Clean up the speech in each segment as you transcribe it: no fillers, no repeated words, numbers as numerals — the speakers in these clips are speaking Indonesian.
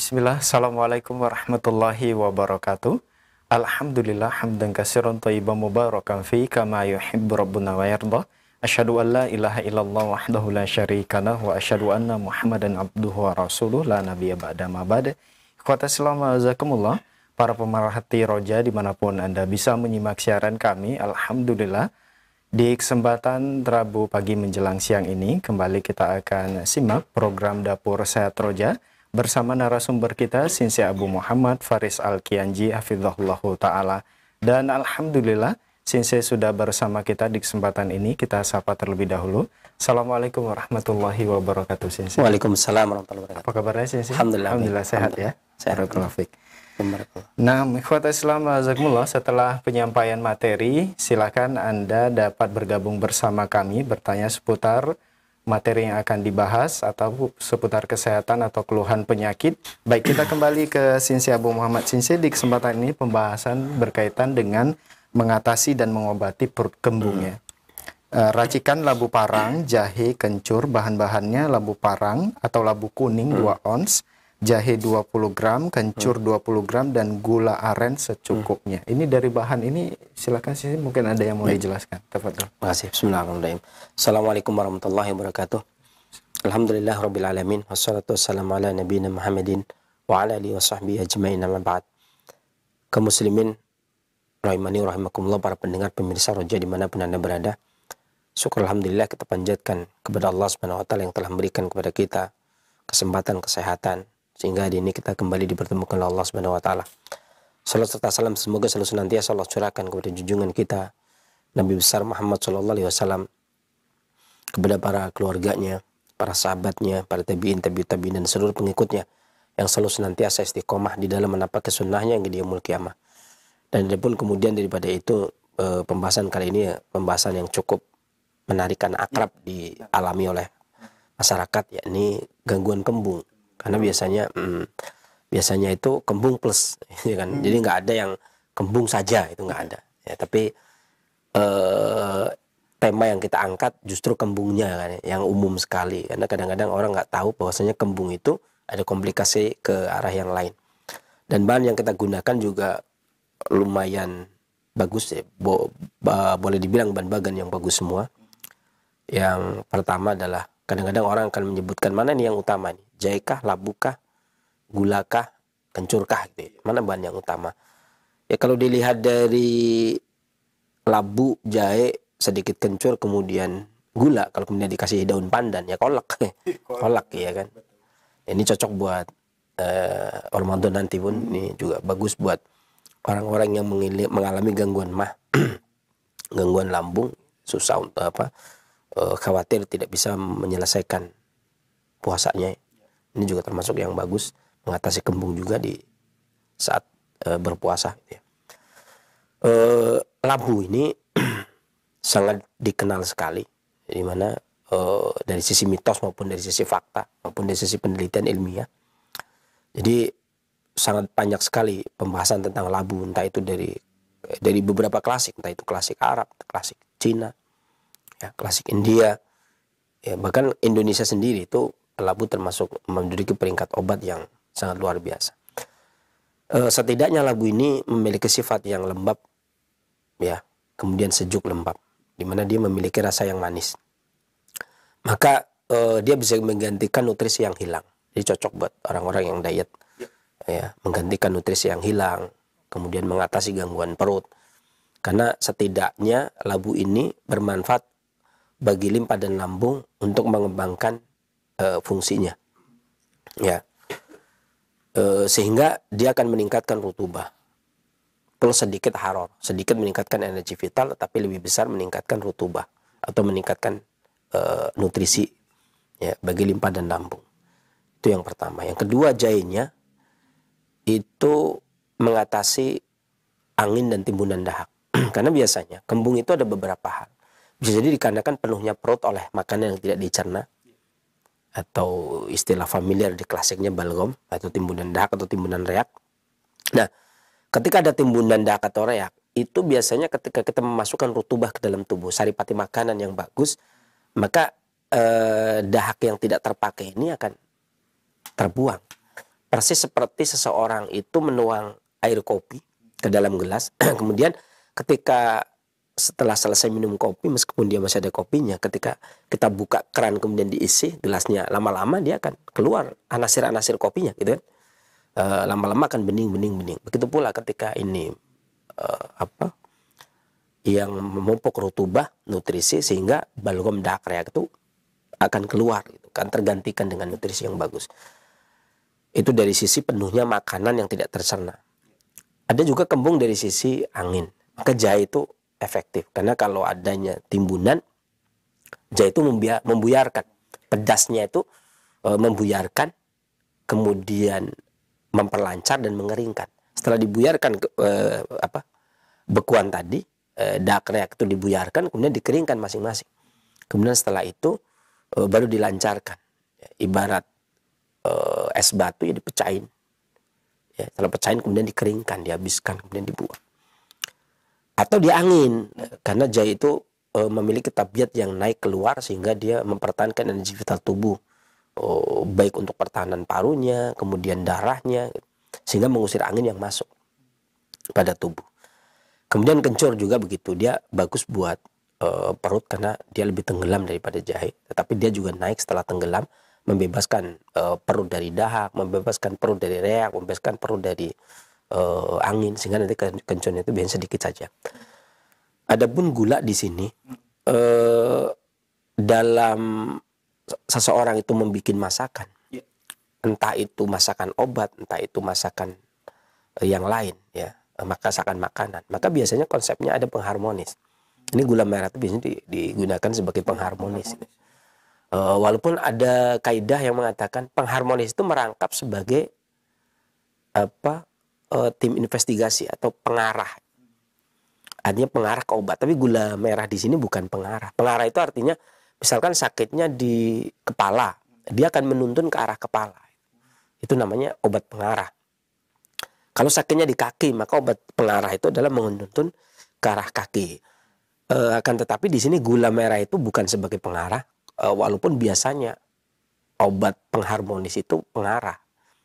Bismillah, Assalamualaikum warahmatullahi wabarakatuh. Alhamdulillah, hamdan katsiran thayyiban mubarakan fi kama yuhibbu rabbuna wa yarda. Asyhadu an la ilaha illallah wahdahu la syarika lah wa asyhadu anna Muhammadan abduhu wa rasuluh la nabiyya ba'da ma ba'da. Ikhwata Islam azakumullah, para pemerhati roja dimanapun Anda bisa menyimak siaran kami, alhamdulillah. Di kesempatan Rabu pagi menjelang siang ini, kembali kita akan simak program Dapur Sehat Roja bersama narasumber kita, Sinse Abu Muhammad Faris Al-Kianji, hafizahullahu ta'ala. Dan alhamdulillah, Sinse sudah bersama kita di kesempatan ini. Kita sapa terlebih dahulu. Assalamualaikum warahmatullahi wabarakatuh, Sinse. Waalaikumsalam warahmatullahi wabarakatuh. Apa kabarnya, Sinse? Alhamdulillah. Alhamdulillah sehat ya. Sehat. Nah, ikhwata Islam azakumullah, setelah penyampaian materi, silakan Anda dapat bergabung bersama kami, bertanya seputar materi yang akan dibahas atau seputar kesehatan atau keluhan penyakit. Baik, kita kembali ke Sinse Abu Muhammad. Sinse, di kesempatan ini pembahasan berkaitan dengan mengatasi dan mengobati perut kembungnya. Racikan labu parang, jahe, kencur, bahan-bahannya labu parang atau labu kuning 2 ons, jahe 20 gram, kencur 20 gram, dan gula aren secukupnya. Ini dari bahan ini, silakan sih, mungkin ada yang mau dijelaskan. Tafadhol. Terima kasih. Bismillahirrahmanirrahim. Assalamualaikum warahmatullahi wabarakatuh. Alhamdulillah rabbil alamin, wassalatu wassalamu ala nabiyina Muhammadin wa ala alihi wa sahbihi ajmain, amma ba'd. Kaum muslimin rahimani wa rahimakumullah, para pendengar pemirsa roja dimanapun Anda berada, syukur alhamdulillah kita panjatkan kepada Allah Subhanahu wa taala yang telah memberikan kepada kita kesempatan kesehatan sehingga hari ini kita kembali dipertemukan oleh Allah Subhanahu wa taala. Salam serta salam semoga selalu senantiasa Allah curahkan kepada junjungan kita Nabi besar Muhammad sallallahu alaihi wasallam, kepada para keluarganya, para sahabatnya, para tabi'in, tabi'in dan seluruh pengikutnya yang selalu senantiasa istiqomah di dalam menapaki sunnahnya yang di yaumul qiyamah. Dan adapun kemudian daripada itu, pembahasan kali ini pembahasan yang cukup menarik dan akrab dialami oleh masyarakat, yakni gangguan kembung. Karena biasanya itu kembung plus, ya kan? Jadi nggak ada yang kembung saja, itu nggak ada. Ya, tapi tema yang kita angkat justru kembungnya, kan, yang umum sekali. Karena kadang-kadang orang nggak tahu bahwasanya kembung itu ada komplikasi ke arah yang lain. Dan bahan yang kita gunakan juga lumayan bagus, ya. Boleh dibilang bahan bagan yang bagus semua. Yang pertama adalah kadang-kadang orang akan menyebutkan mana nih yang utama nih, jahe kah, labu kah, gula kah, kencur kah, gitu. Mana bahan yang utama? Ya kalau dilihat dari labu, jahe, sedikit kencur, kemudian gula, kalau kemudian dikasih daun pandan, ya kolak, kolak ya kan. Ini cocok buat Ramadan nanti pun, ini juga bagus buat orang-orang yang mengalami gangguan gangguan lambung, susah untuk khawatir tidak bisa menyelesaikan puasanya. Ini juga termasuk yang bagus mengatasi kembung juga di saat berpuasa, gitu ya. Labu ini sangat dikenal sekali, di mana dari sisi mitos maupun dari sisi fakta maupun dari sisi penelitian ilmiah. Jadi sangat banyak sekali pembahasan tentang labu, entah itu dari beberapa klasik, entah itu klasik Arab, klasik Cina, ya, klasik India, ya, bahkan Indonesia sendiri itu labu termasuk menduduki peringkat obat yang sangat luar biasa. Setidaknya labu ini memiliki sifat yang lembab, ya, kemudian sejuk lembab, di mana dia memiliki rasa yang manis. Maka dia bisa menggantikan nutrisi yang hilang. Jadi cocok buat orang-orang yang diet, ya, menggantikan nutrisi yang hilang, kemudian mengatasi gangguan perut. Karena setidaknya labu ini bermanfaat bagi limpa dan lambung untuk mengembangkan fungsinya, ya, sehingga dia akan meningkatkan rutubah plus sedikit haror, sedikit meningkatkan energi vital, tapi lebih besar meningkatkan rutubah atau meningkatkan nutrisi, ya, bagi limpa dan lambung. Itu yang pertama. Yang kedua, jahenya itu mengatasi angin dan timbunan dahak. Karena biasanya kembung itu ada beberapa hal. Bisa jadi dikarenakan penuhnya perut oleh makanan yang tidak dicerna, atau istilah familiar di klasiknya balgam atau timbunan dahak atau timbunan reak. Nah, ketika ada timbunan dahak atau reak, itu biasanya ketika kita memasukkan rutubah ke dalam tubuh, saripati makanan yang bagus, maka dahak yang tidak terpakai ini akan terbuang. persis seperti seseorang itu menuang air kopi ke dalam gelas. Kemudian ketika setelah selesai minum kopi, meskipun dia masih ada kopinya, ketika kita buka keran kemudian diisi gelasnya, lama-lama dia akan keluar anasir-anasir kopinya, gitu kan. Lama-lama akan bening. Begitu pula ketika ini yang memupuk rutubah, nutrisi, sehingga balgom dakreak itu akan keluar, gitu kan, tergantikan dengan nutrisi yang bagus. Itu dari sisi penuhnya makanan yang tidak tercerna. Ada juga kembung dari sisi angin. Maka jahe itu efektif karena kalau adanya timbunan, jahe itu membuyarkan. Pedasnya itu membuyarkan, kemudian memperlancar dan mengeringkan. Setelah dibuyarkan bekuan tadi, dakreak itu dibuyarkan, kemudian dikeringkan masing-masing. Kemudian setelah itu baru dilancarkan. Ibarat es batu ya dipecahin. Ya, setelah pecahin kemudian dikeringkan, dihabiskan, kemudian dibuang. Atau di angin, karena jahe itu memiliki tabiat yang naik keluar sehingga dia mempertahankan energi vital tubuh, baik untuk pertahanan parunya, kemudian darahnya, sehingga mengusir angin yang masuk pada tubuh. Kemudian kencur juga begitu, dia bagus buat perut karena dia lebih tenggelam daripada jahe, tetapi dia juga naik setelah tenggelam, membebaskan perut dari dahak, membebaskan perut dari reak, membebaskan perut dari angin, sehingga nanti kencurnya itu biasanya sedikit saja. Adapun gula di sini, dalam seseorang itu membuat masakan, entah itu masakan obat, entah itu masakan yang lain, ya, masakan makanan, maka biasanya konsepnya ada pengharmonis. Ini gula merah itu biasanya digunakan sebagai pengharmonis. Walaupun ada kaidah yang mengatakan pengharmonis itu merangkap sebagai tim investigasi atau pengarah. Artinya pengarah ke obat. Tapi gula merah di sini bukan pengarah. Pengarah itu artinya misalkan sakitnya di kepala, dia akan menuntun ke arah kepala. Itu namanya obat pengarah. Kalau sakitnya di kaki, maka obat pengarah itu adalah menuntun ke arah kaki. Akan tetapi di sini gula merah itu bukan sebagai pengarah, walaupun biasanya obat pengharmonis itu pengarah.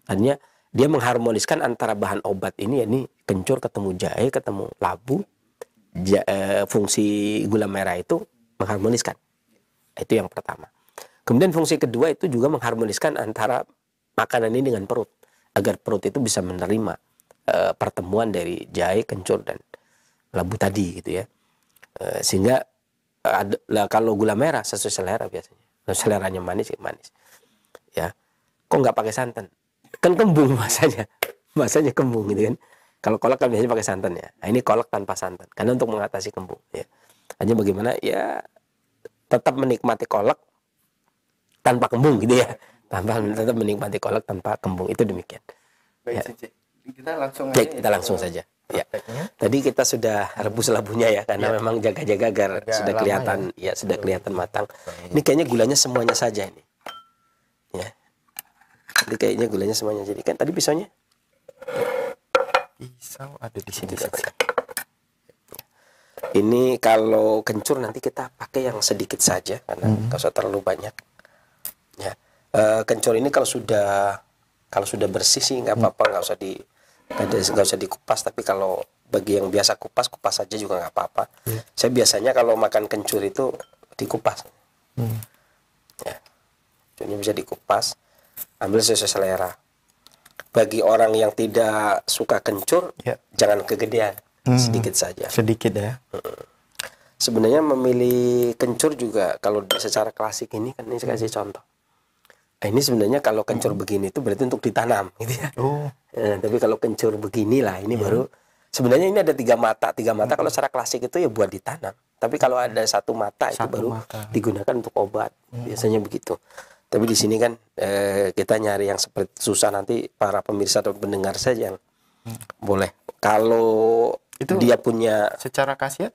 Artinya dia mengharmoniskan antara bahan obat ini, yakni kencur ketemu jahe, ketemu labu. Fungsi gula merah itu mengharmoniskan. Itu yang pertama. Kemudian fungsi kedua itu juga mengharmoniskan antara makanan ini dengan perut, agar perut itu bisa menerima pertemuan dari jahe, kencur, dan labu tadi, gitu ya. Sehingga kalau gula merah sesuai selera biasanya. Seleranya manis, ya. Kok nggak pakai santan? Kan kembung masanya kembung, gitu kan. Kalau kolak kan biasanya pakai santan, ya. Nah, ini kolak tanpa santan karena untuk mengatasi kembung, ya. Hanya bagaimana ya tetap menikmati kolak tanpa kembung, gitu ya. Tetap menikmati kolak tanpa kembung, itu demikian. Baik, Ya. Kita langsung Baik, kita langsung saja. Ya. Tadi kita sudah rebus labunya, ya, karena memang jaga-jaga agar sudah kelihatan, ya, sudah kelihatan matang. Ini kayaknya gulanya semuanya saja ini. Ya. Jadi kayaknya gulanya semuanya. Jadi kan tadi pisaunya? Pisau ada di sini. Ini kalau kencur nanti kita pakai yang sedikit saja karena nggak usah terlalu banyak. Ya, kencur ini kalau sudah bersih sih nggak apa-apa, nggak usah dikupas. Tapi kalau bagi yang biasa kupas saja juga nggak apa-apa. Saya biasanya kalau makan kencur itu dikupas. Ya, ini bisa dikupas, ambil sesuai selera. Bagi orang yang tidak suka kencur, jangan kegedean, sedikit saja. Sedikit, ya. Sebenarnya memilih kencur juga kalau secara klasik ini kan, ini saya kasih contoh. Nah, ini sebenarnya kalau kencur begini itu berarti untuk ditanam, gitu ya. Tapi kalau kencur beginilah ini baru. Sebenarnya ini ada tiga mata kalau secara klasik itu ya buat ditanam. Tapi kalau ada satu mata itu baru digunakan untuk obat, biasanya begitu. Tapi di sini kan kita nyari yang seperti susah, nanti para pemirsa atau pendengar saja yang boleh. Kalau itu dia punya secara khasiat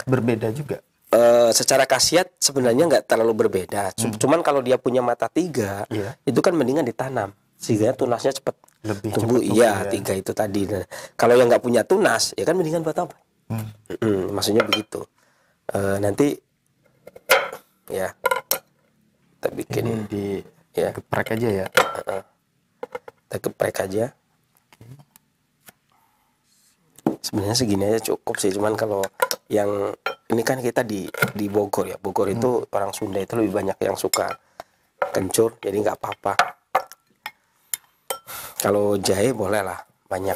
berbeda juga. Secara khasiat sebenarnya nggak terlalu berbeda. Cuman kalau dia punya mata tiga, itu kan mendingan ditanam sehingga tunasnya cepat tumbuh. Iya, tiga itu tadi. Nah, kalau yang nggak punya tunas, ya kan mendingan buat apa? Maksudnya begitu. Nanti ya. Kita bikin geprek aja, ya. Kita kita geprek aja. Sebenarnya segini aja cukup sih, cuman kalau yang ini kan kita di Bogor ya. Bogor itu orang Sunda itu lebih banyak yang suka kencur, jadi nggak apa-apa. Kalau jahe boleh lah banyak.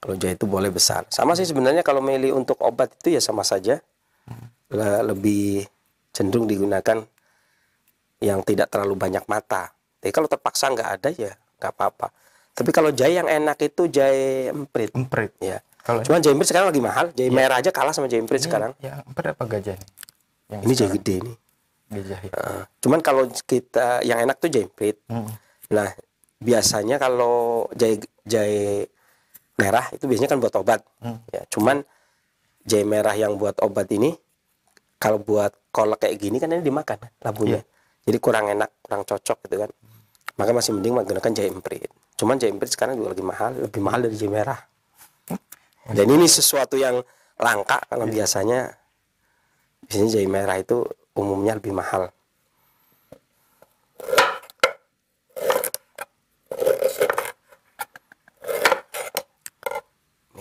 Kalau jahe itu boleh besar. Sama sih sebenarnya kalau milih untuk obat itu ya sama saja. Lebih cenderung digunakan yang tidak terlalu banyak mata. Tapi kalau terpaksa nggak ada ya nggak apa-apa. Tapi kalau jahe yang enak itu jahe emprit. Emprit. Ya. Kalau Cuman jahe emprit sekarang lagi mahal. Jahe merah aja kalah sama jahe emprit sekarang. ya emprit apa gajah nih? Yang Ini jahe sekarang? gede nih. Gajah ya. Cuman kalau kita yang enak tuh jahe emprit. Nah, biasanya kalau jahe merah itu biasanya kan buat obat. Ya, cuman jahe merah yang buat obat ini kalau buat kolak kayak gini kan ini dimakan labunya. Jadi kurang enak, kurang cocok gitu kan. Maka masih mending menggunakan jahe emprit. Cuman jahe emprit sekarang juga lagi mahal, lebih mahal dari jahe merah. Dan ini sesuatu yang langka karena biasanya jahe merah itu umumnya lebih mahal. Ini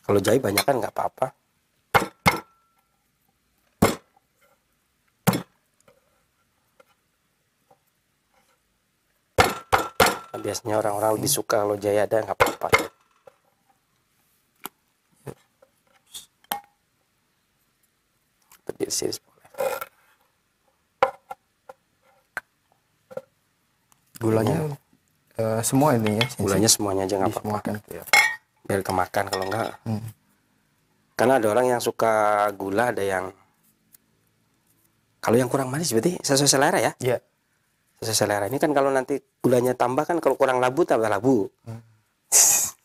kalau jahe banyak kan nggak apa-apa. Nah, biasanya orang-orang lebih suka kalau jahe ada nggak apa-apa. Diiris boleh. Gulanya semua ini ya. Gulanya semuanya aja nggak apa-apa. Disemuakan, ya. Biar kemakan kalau enggak. Karena ada orang yang suka gula, ada yang kalau yang kurang manis berarti sesuai selera ya. Iya. Sesuai selera. Ini kan kalau nanti gulanya tambah kan kalau kurang labu tambah labu.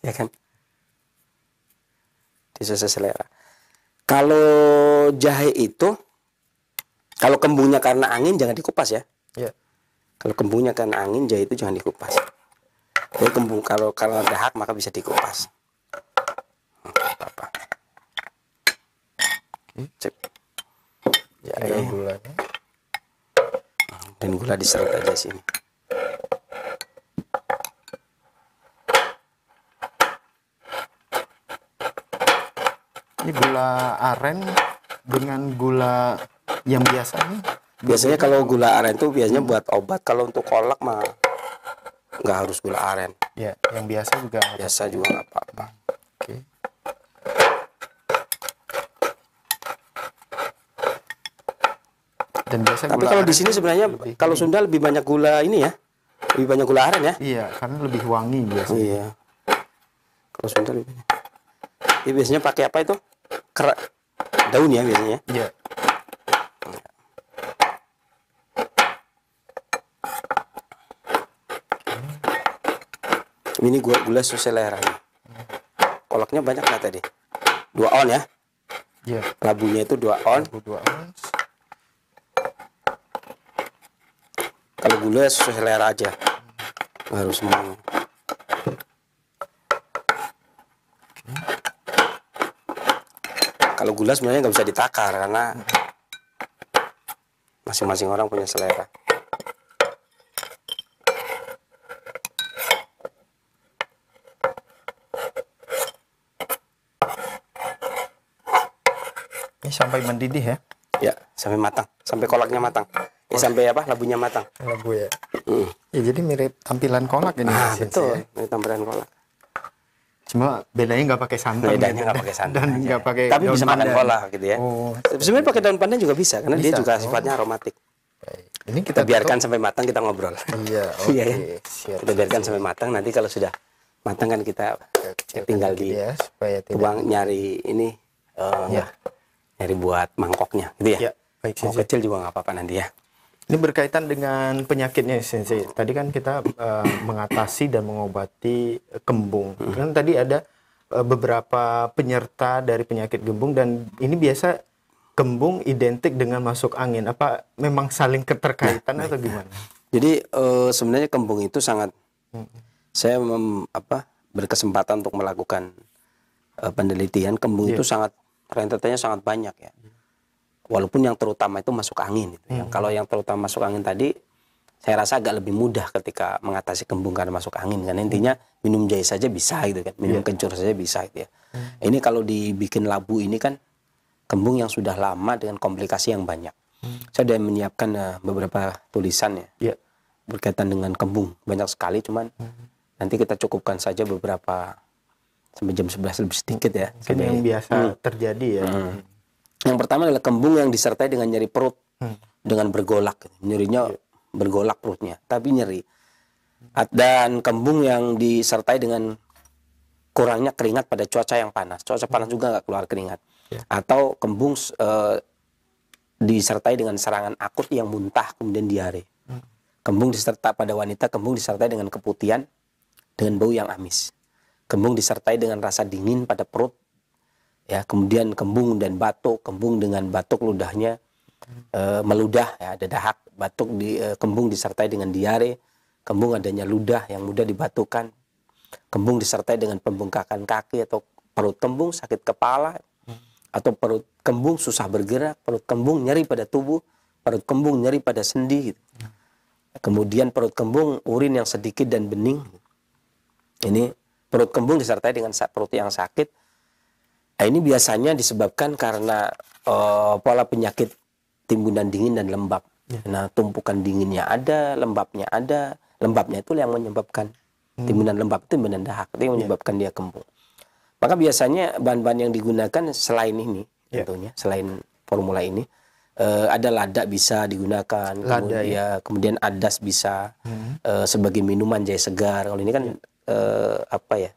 Ya kan? Sesuai selera. Kalau jahe itu kalau kembungnya karena angin jangan dikupas ya. Iya. Kalau kembungnya karena angin jahe itu jangan dikupas. Jadi kembung kalau dahak maka bisa dikupas. Apa? Cek. Ya, Tinggal gulanya. dan gula diserut aja sini. Ini gula aren dengan gula yang biasa nih. Biasanya kalau gula aren itu biasanya buat obat, kalau untuk kolak mah nggak harus gula aren. Ya, yang biasa juga. Biasa juga nggak apa-apa. Oke. Dan biasa Tapi gula kalau di aren sini sebenarnya kalau Sunda lebih banyak gula ini ya, lebih banyak gula aren ya. iya, karena lebih wangi biasanya. Iya. Kalau Sunda lebih banyak. Ini biasanya pakai apa itu? Daun ya biasanya. Iya. Ini gula selera nih. Kolaknya banyak nggak tadi? 2 on ya. Iya. Labunya itu 2 on. 2 ons. Kalau gula sesuai selera aja. Nggak harus semua. Kalau gula sebenarnya nggak bisa ditakar karena masing-masing orang punya selera. Ini sampai mendidih ya. Ya, sampai matang, sampai kolaknya matang. Sampai apa? Labunya matang. Labu ya. Ya, jadi mirip tampilan kolak ini. Ah, Sensei, betul. ya. Ini tampilan kolak. Cuma bedanya nggak pakai santan. Bedanya gitu. nggak pakai santan. Dan aja. nggak pakai Tapi daun bisa makan pandan. kolak gitu ya. Oh, Sebenarnya pakai daun pandan juga bisa karena dia Bisa. juga sifatnya aromatik. baik. Ini Kita biarkan sampai matang, kita ngobrol. Iya, oke. Iya, ya. Siap. Kita biarkan sampai matang, nanti kalau sudah matang kan kita Kecilkan tinggal dikit di ya, supaya tidak. tuang nyari ini Ya. nyari buat mangkoknya gitu ya. Ya, baik, Mau Sensei. kecil juga nggak apa-apa nanti ya. Ini berkaitan dengan penyakitnya, Sensei. Tadi kan kita mengatasi dan mengobati kembung. Kan tadi ada beberapa penyerta dari penyakit gembung, dan ini biasa gembung identik dengan masuk angin. Apa memang saling keterkaitan atau gimana? Jadi sebenarnya kembung itu sangat saya berkesempatan untuk melakukan penelitian. Kembung itu sangat rentetannya sangat banyak ya. Walaupun yang terutama itu masuk angin gitu. Yang kalau yang terutama masuk angin tadi saya rasa agak lebih mudah ketika mengatasi kembung karena masuk angin. Karena intinya minum jahe saja bisa gitu kan, minum kencur saja bisa gitu ya. Ini kalau dibikin labu ini kan kembung yang sudah lama dengan komplikasi yang banyak. Saya sudah menyiapkan beberapa tulisan ya berkaitan dengan kembung, banyak sekali, cuman nanti kita cukupkan saja beberapa sampai jam 11 lebih sedikit ya. Mungkin yang biasa terjadi ya. Yang pertama adalah kembung yang disertai dengan nyeri perut dengan bergolak, nyerinya bergolak perutnya, tapi nyeri. Dan kembung yang disertai dengan kurangnya keringat pada cuaca yang panas. Cuaca panas juga nggak keluar keringat. Atau kembung disertai dengan serangan akut yang muntah kemudian diare. Kembung disertai pada wanita, kembung disertai dengan keputihan dengan bau yang amis. Kembung disertai dengan rasa dingin pada perut. Ya, kemudian kembung dan batuk, kembung dengan batuk ludahnya meludah, ya, ada dahak, batuk kembung disertai dengan diare, kembung adanya ludah yang mudah dibatukkan, kembung disertai dengan pembengkakan kaki atau perut kembung sakit kepala, atau perut kembung susah bergerak, perut kembung nyeri pada tubuh, perut kembung nyeri pada sendi, gitu. Kemudian perut kembung urin yang sedikit dan bening. Ini perut kembung disertai dengan perut yang sakit. Nah, ini biasanya disebabkan karena pola penyakit timbunan dingin dan lembab. Nah, tumpukan dinginnya ada, lembabnya ada. Lembabnya itu yang menyebabkan timbunan lembab, timbunan dahak, itu yang menyebabkan dia kembung. Maka biasanya bahan-bahan yang digunakan selain ini, tentunya selain formula ini, ada lada bisa digunakan, kemudian adas bisa sebagai minuman, jahe segar. Kalau ini kan apa ya,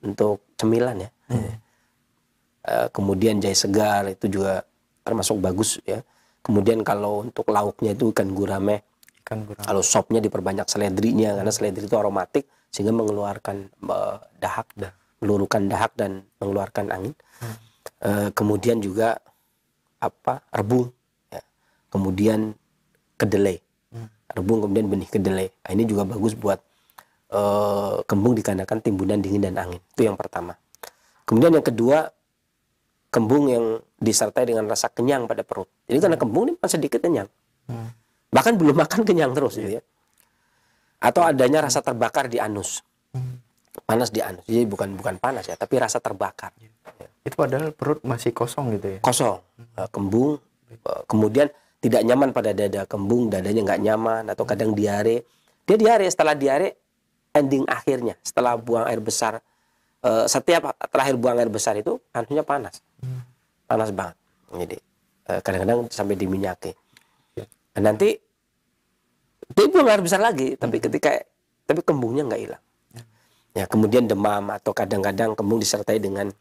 untuk cemilan ya. Kemudian jahe segar itu juga termasuk bagus ya. Kemudian kalau untuk lauknya itu ikan gurame. Kalau sopnya diperbanyak seledrinya, karena seledri itu aromatik sehingga mengeluarkan dahak, meluruhkan dahak dan mengeluarkan angin. Kemudian juga rebung, ya. Kemudian kedelai, rebung kemudian benih kedelai. Nah, ini juga bagus buat kembung dikarenakan timbunan dingin dan angin. Itu yang pertama. Kemudian yang kedua, kembung yang disertai dengan rasa kenyang pada perut. Jadi karena kembung ini sedikit kenyang, bahkan belum makan kenyang terus, gitu ya. Atau adanya rasa terbakar di anus, panas di anus. Jadi bukan panas ya, tapi rasa terbakar. Itu padahal perut masih kosong gitu ya. Kosong, kembung. Kemudian tidak nyaman pada dada, kembung dadanya nggak nyaman, atau kadang diare. Dia diare, setelah diare ending akhirnya setelah buang air besar. Setiap terakhir buang air besar itu anusnya panas, panas banget. Jadi kadang-kadang sampai diminyaki. Dan nanti dia buang air besar lagi, tapi kembungnya nggak hilang. Ya, kemudian demam atau kadang-kadang kembung disertai dengan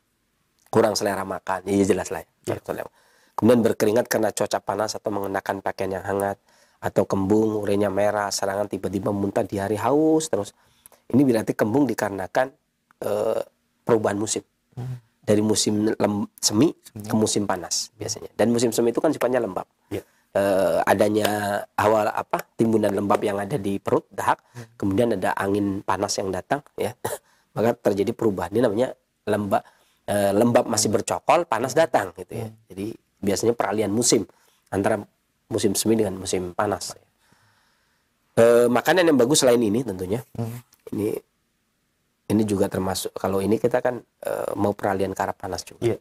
kurang selera makan. Ya jelas lah. Ya. Kemudian berkeringat karena cuaca panas atau mengenakan pakaian yang hangat, atau kembung urinnya merah, serangan tiba-tiba muntah, diare, haus terus. Ini berarti kembung dikarenakan perubahan musim dari musim semi ke musim panas biasanya. Dan musim semi itu kan sifatnya lembab. Adanya awal timbunan lembab yang ada di perut dahak, kemudian ada angin panas yang datang, ya, maka terjadi perubahan. Ini namanya lembab masih bercokol, panas datang, gitu ya. Jadi biasanya peralihan musim antara musim semi dengan musim panas. Makanan yang bagus selain ini tentunya. Ini juga termasuk, kalau ini kita kan mau peralihan ke arah panas juga. Iya.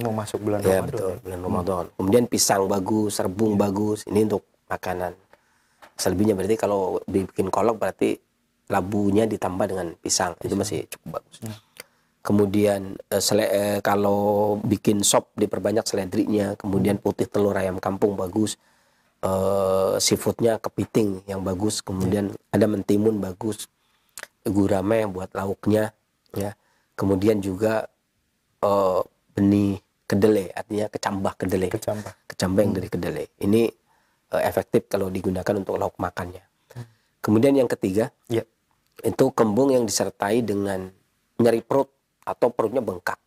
Mau masuk bulan ya, Ramadan. Betul, bulan Ramadan. Kemudian pisang bagus, rebung bagus. Ini untuk makanan. Selebihnya berarti kalau bikin kolak berarti labunya ditambah dengan pisang. Itu masih cukup bagus. Kemudian kalau bikin sop diperbanyak seledrinya. Kemudian putih telur ayam kampung bagus. Seafoodnya kepiting yang bagus. Kemudian ada mentimun bagus. Gurame buat lauknya, ya. Kemudian juga benih kedelai, artinya kecambah kedelai. Kecambah yang dari kedelai. Ini efektif kalau digunakan untuk lauk makannya. Kemudian yang ketiga, itu kembung yang disertai dengan nyeri perut atau perutnya bengkak.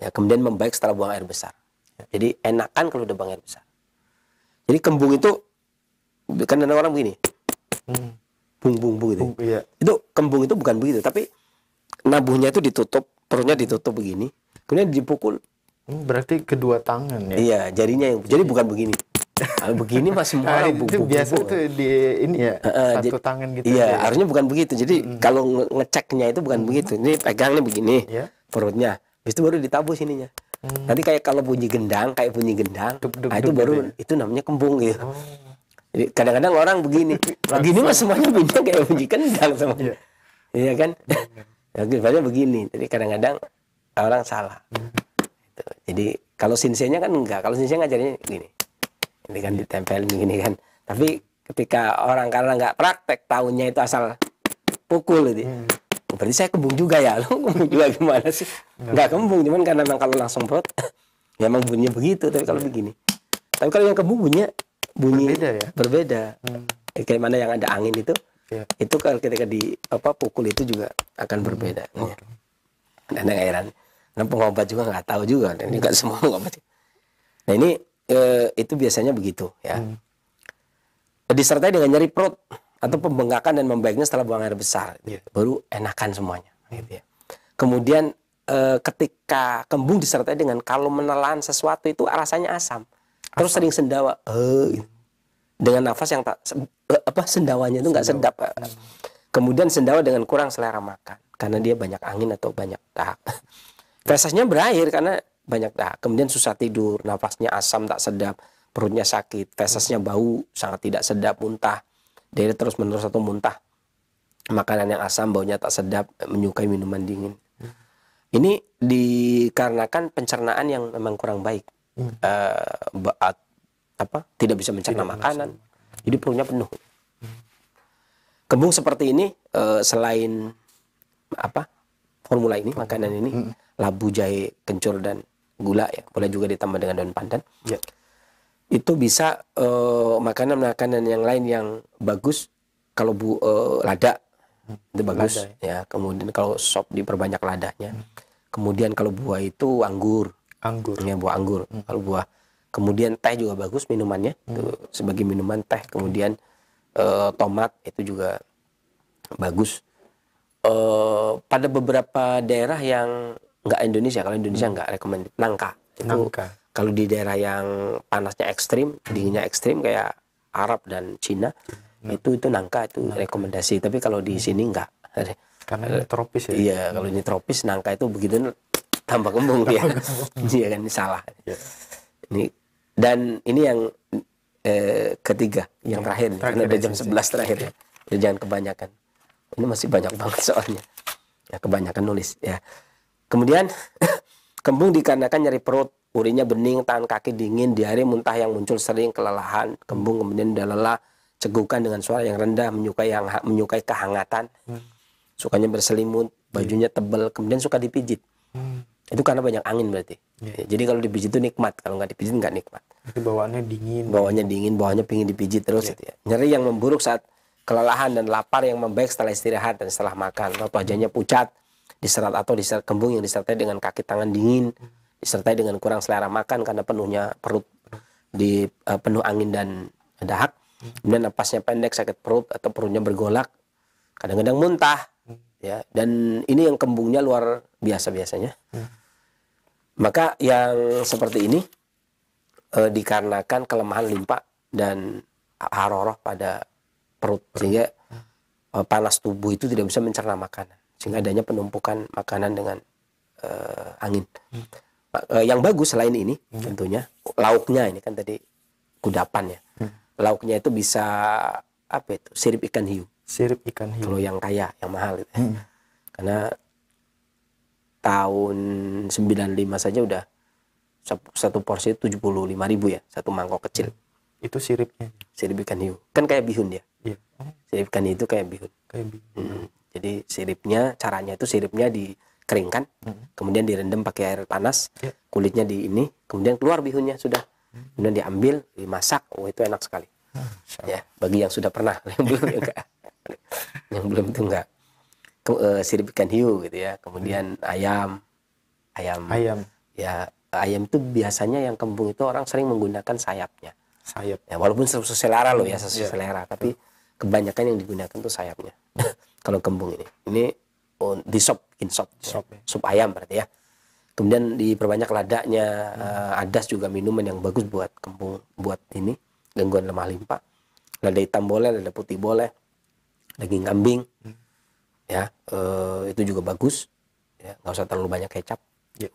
Ya, kemudian membaik setelah buang air besar. Jadi enakan kalau udah buang air besar. Jadi kembung itu kan ada orang begini. Bung gitu. Itu kembung itu bukan begitu, tapi nabuhnya itu ditutup, perutnya ditutup begini, kemudian dipukul. Berarti kedua tangan ya? Iya, jarinya yang, jadi bukan begini. Kalau begini mah semua orang itu biasa tuh di ini ya, satu tangan gitu. Iya, aja. harusnya bukan begitu. Jadi kalau ngeceknya itu bukan begitu. Ini pegangnya begini, Ya. perutnya. Habis itu baru ditabuh sininya. Nanti kayak kalau bunyi gendang, nah itu baru itu namanya kembung gitu. Jadi kadang-kadang orang begini, begini mah semuanya bunyinya kayak bunyi kendang semuanya. Iya kan? Ya, begini. Jadi kadang-kadang orang salah. Gitu. Jadi kalau sinsenya kan enggak. Kalau sinsenya ngajarnya gini. Ini kan ditempel gini kan. Tapi ketika orang karena nggak praktek, tahunya itu asal pukul gitu. Berarti saya kembung juga ya. Lo kembung juga gimana sih? Nggak kembung, cuman karena memang kalau langsung perut, ya emang bunyinya begitu. Tapi kalau begini. Tapi kalau yang kembung bunyi berbeda ya? Berbeda. Kayak mana yang ada angin itu. Itu kalau ketika di pukul itu juga akan berbeda. Dan heran. Karena pengobat juga nggak tahu juga. Dan nggak semua pengobat. Nah ini itu biasanya begitu ya. Disertai dengan nyeri perut atau pembengkakan dan membaiknya setelah buang air besar. Baru enakan semuanya. Gitu ya. Kemudian ketika kembung disertai dengan kalau menelan sesuatu itu rasanya asam. Terus sering sendawa. Gitu. Dengan nafas yang tak sendawanya itu nggak sedap. Kemudian sendawa dengan kurang selera makan karena dia banyak angin atau banyak dahak. Fesesnya berair karena banyak dahak. Kemudian susah tidur, nafasnya asam tak sedap, perutnya sakit, fesesnya bau sangat tidak sedap, muntah. Dia terus menerus atau muntah. Makanan yang asam, baunya tak sedap, menyukai minuman dingin. Ini dikarenakan pencernaan yang memang kurang baik. Tidak bisa mencerna makanan. Jadi perutnya penuh. Kembung seperti ini selain formula ini, makanan ini, labu, jahe, kencur dan gula ya, boleh juga ditambah dengan daun pandan. Ya. Itu bisa makanan-makanan yang lain yang bagus. Kalau lada itu bagus lada, ya. Kemudian kalau sop diperbanyak ladanya. Kemudian kalau buah itu anggur. Ya, buah anggur. Kalau buah. Kemudian teh juga bagus minumannya. Itu sebagai minuman teh. Kemudian tomat itu juga bagus. Pada beberapa daerah yang nggak Indonesia, kalau Indonesia nggak rekomend nangka. Itu kalau di daerah yang panasnya ekstrim, dinginnya ekstrim kayak Arab dan Cina, itu nangka itu rekomendasi. Tapi kalau di sini nggak. Karena ini tropis ya. Iya, kalau ini tropis nangka itu begitu tambah kembung ya. Iya kan, ini salah. Ini dan ini yang ketiga, yang terakhir, karena ada jam 11 terakhir ya. Ya. Jangan kebanyakan. Ini masih banyak banget soalnya. Ya, kebanyakan nulis ya. Kemudian kembung dikarenakan nyeri perut, urinnya bening, tangan kaki dingin, diare, muntah yang muncul sering, kelelahan. Kembung kemudian udah lelah, cegukan dengan suara yang rendah, menyukai kehangatan. Sukanya berselimut, bajunya tebal, kemudian suka dipijit. Itu karena banyak angin berarti. Ya, jadi kalau dipijit itu nikmat, kalau nggak dipijit nggak nikmat. Itu bawaannya dingin. Bawaannya pingin dipijit terus. Gitu ya. Nyeri yang memburuk saat kelelahan dan lapar yang membaik setelah istirahat dan setelah makan. Atau wajahnya pucat, diserat kembung yang disertai dengan kaki tangan dingin, disertai dengan kurang selera makan karena penuhnya perut penuh angin dan dahak. Kemudian napasnya pendek, sakit perut atau perutnya bergolak, kadang-kadang muntah. Ya, dan ini yang kembungnya luar biasa biasanya. Maka yang seperti ini dikarenakan kelemahan limpa dan haroroh pada perut, sehingga panas tubuh itu tidak bisa mencerna makanan, sehingga adanya penumpukan makanan dengan angin. Yang bagus selain ini tentunya lauknya, ini kan tadi kudapan ya. Lauknya itu bisa sirip ikan hiu. Sirip ikan hiu. Kalau yang kaya, yang mahal gitu. Karena tahun 95 saja udah satu porsi 75.000 ya, satu mangkok kecil. Itu siripnya. Sirip ikan hiu. Kan kayak bihun ya. Iya. Sirip ikan hiu itu kayak bihun. Jadi siripnya, caranya itu siripnya dikeringkan, kemudian direndam pakai air panas, kulitnya kemudian keluar bihunnya sudah. Kemudian diambil, dimasak. Oh, itu enak sekali. Ya, bagi yang sudah pernah, yang belum ya enggak. Yang belum itu enggak. Sirip ikan hiu gitu ya. Kemudian ayam. Ya, ayam itu biasanya yang kembung itu orang sering menggunakan sayapnya. Ya, walaupun sesuai selera loh ya, sesuai selera, tapi kebanyakan yang digunakan itu sayapnya. Kalau kembung ini di bikin sop ayam berarti ya. Kemudian diperbanyak ladanya, adas juga minuman yang bagus buat kembung, buat ini gangguan lemah limpa. Lada hitam boleh, lada putih boleh, daging kambing, ya itu juga bagus, ya nggak usah terlalu banyak kecap.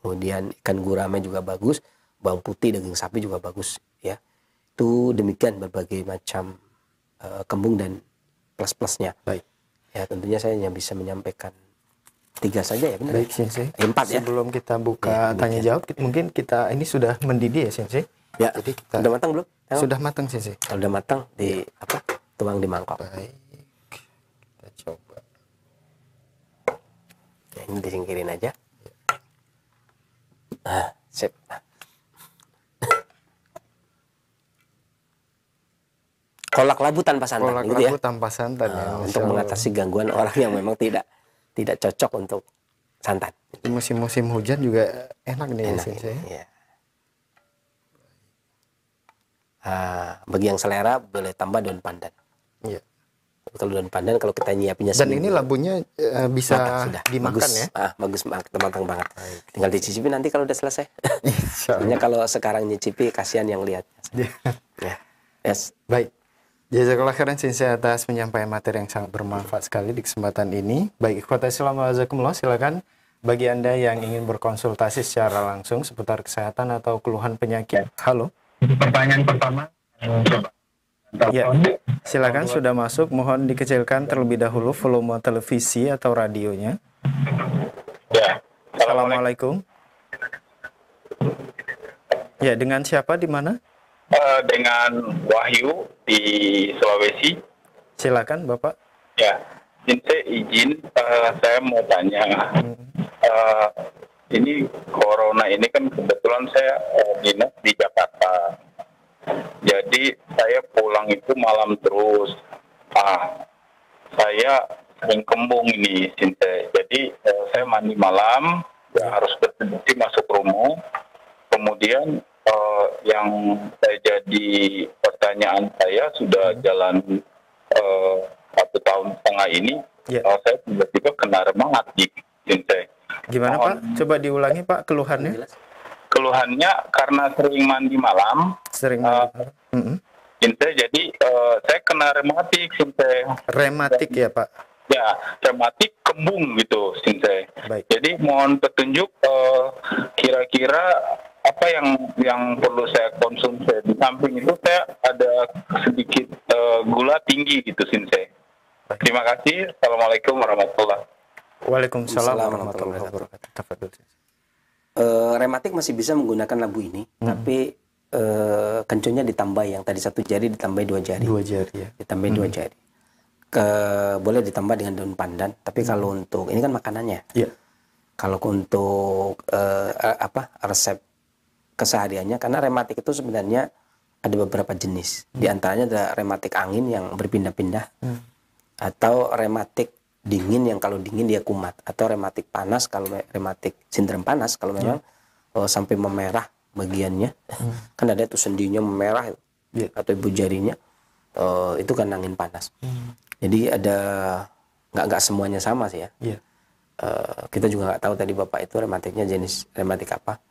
Kemudian ikan gurame juga bagus, bawang putih, daging sapi juga bagus, ya. Itu demikian berbagai macam kembung dan plus-plusnya. Baik. Ya tentunya saya hanya bisa menyampaikan 3 saja ya, benar. Baik Sensei. 4 ya. Sebelum kita buka tanya jawab, mungkin kita ini sudah mendidih ya Sensei. Ya. Jadi kita Sudah matang belum? sudah matang Sensei. Kalau udah matang tuang di mangkok. Baik. Kita coba. Ya, ini disingkirin aja. Nah, sip. Kolak labu tanpa santan, Kolak gitu ya. labu tanpa santan ya. Untuk mengatasi gangguan orang yang memang tidak cocok untuk santan. Di musim-musim hujan juga enak nih Enak Sensei. ini, ya. Bagi yang selera boleh tambah daun pandan. Iya. Kalau daun pandan kalau kita nyiapinnya Dan seminggu, ini labunya bisa sudah dimakan bagus, ya. bagus banget, matang banget. Tinggal dicicipi nanti kalau udah selesai. Insya Hanya kalau sekarang nyicipi kasihan yang lihat. Allah. Ya. Yes. Baik. Jazakallah khairan Sensei atas penyampaian materi yang sangat bermanfaat sekali di kesempatan ini. Baik, ikhwata Islam wa jazakumullah, silakan bagi Anda yang ingin berkonsultasi secara langsung seputar kesehatan atau keluhan penyakit. Halo. Pertanyaan pertama, Ya, silakan sudah masuk. Mohon dikecilkan terlebih dahulu volume televisi atau radionya. ya. Assalamualaikum. Ya, dengan siapa di mana? Dengan Wahyu di Sulawesi. Silakan, Bapak. Ya, Sensei izin, saya mau tanya. Ini corona ini kan kebetulan saya dinas di Jakarta. Jadi saya pulang itu malam terus. Saya sering kembung ini, Sensei. Jadi saya mandi malam, ya harus berhenti masuk rumah. Kemudian yang saya jadi pertanyaan saya sudah jalan 1,5 tahun ini, saya tiba-tiba kena remang hati, Sensei. Gimana Pak? Coba diulangi Pak keluhannya. Keluhannya karena sering mandi malam. Sering mandi. Sensei, jadi saya kena rematik, Sensei. Rematik ya Pak? Ya, rematik kembung gitu, Sensei. Baik. Jadi mohon petunjuk kira-kira apa yang perlu saya konsumsi. Di samping itu saya ada sedikit gula tinggi gitu, Sensei. Terima kasih. Assalamualaikum warahmatullahi wabarakatuh. Waalaikumsalam warahmatullahi wabarakatuh. Tafadhol. Rematik masih bisa menggunakan labu ini, tapi kencurnya ditambah, yang tadi 1 jari ditambah 2 jari. 2 jari ya. Ditambah 2 jari. Boleh ditambah dengan daun pandan, tapi kalau untuk ini kan makanannya. Iya. Kalau untuk resep kesehariannya, karena rematik itu sebenarnya ada beberapa jenis. Di antaranya ada rematik angin yang berpindah-pindah, atau rematik dingin yang kalau dingin dia kumat, atau rematik panas kalau rematik sindrom panas kalau memang sampai memerah bagiannya. Kan ada itu sendinya memerah atau ibu jarinya, itu kan angin panas. Jadi ada nggak semuanya sama sih ya. Kita juga nggak tahu tadi Bapak itu rematiknya jenis rematik apa.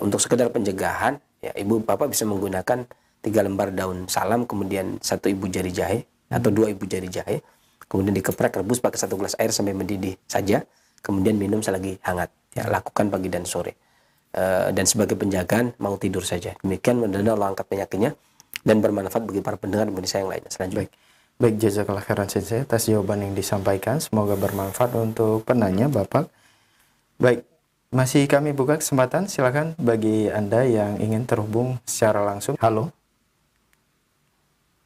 Untuk sekedar pencegahan ya, Ibu Bapak bisa menggunakan 3 lembar daun salam, kemudian 1 ibu jari jahe atau 2 ibu jari jahe, kemudian dikeprek, rebus pakai 1 gelas air sampai mendidih saja, kemudian minum selagi hangat. Ya, lakukan pagi dan sore. Dan sebagai penjagaan mau tidur saja. Demikian mudah-mudahan Allah angkat penyakitnya dan bermanfaat bagi para pendengar dan pemirsa yang lainnya. Selanjutnya. Baik, jazakallah khairan Sensei atas jawaban yang disampaikan. Semoga bermanfaat untuk penanya Bapak. Baik, masih kami buka kesempatan. Silakan bagi Anda yang ingin terhubung secara langsung. Halo.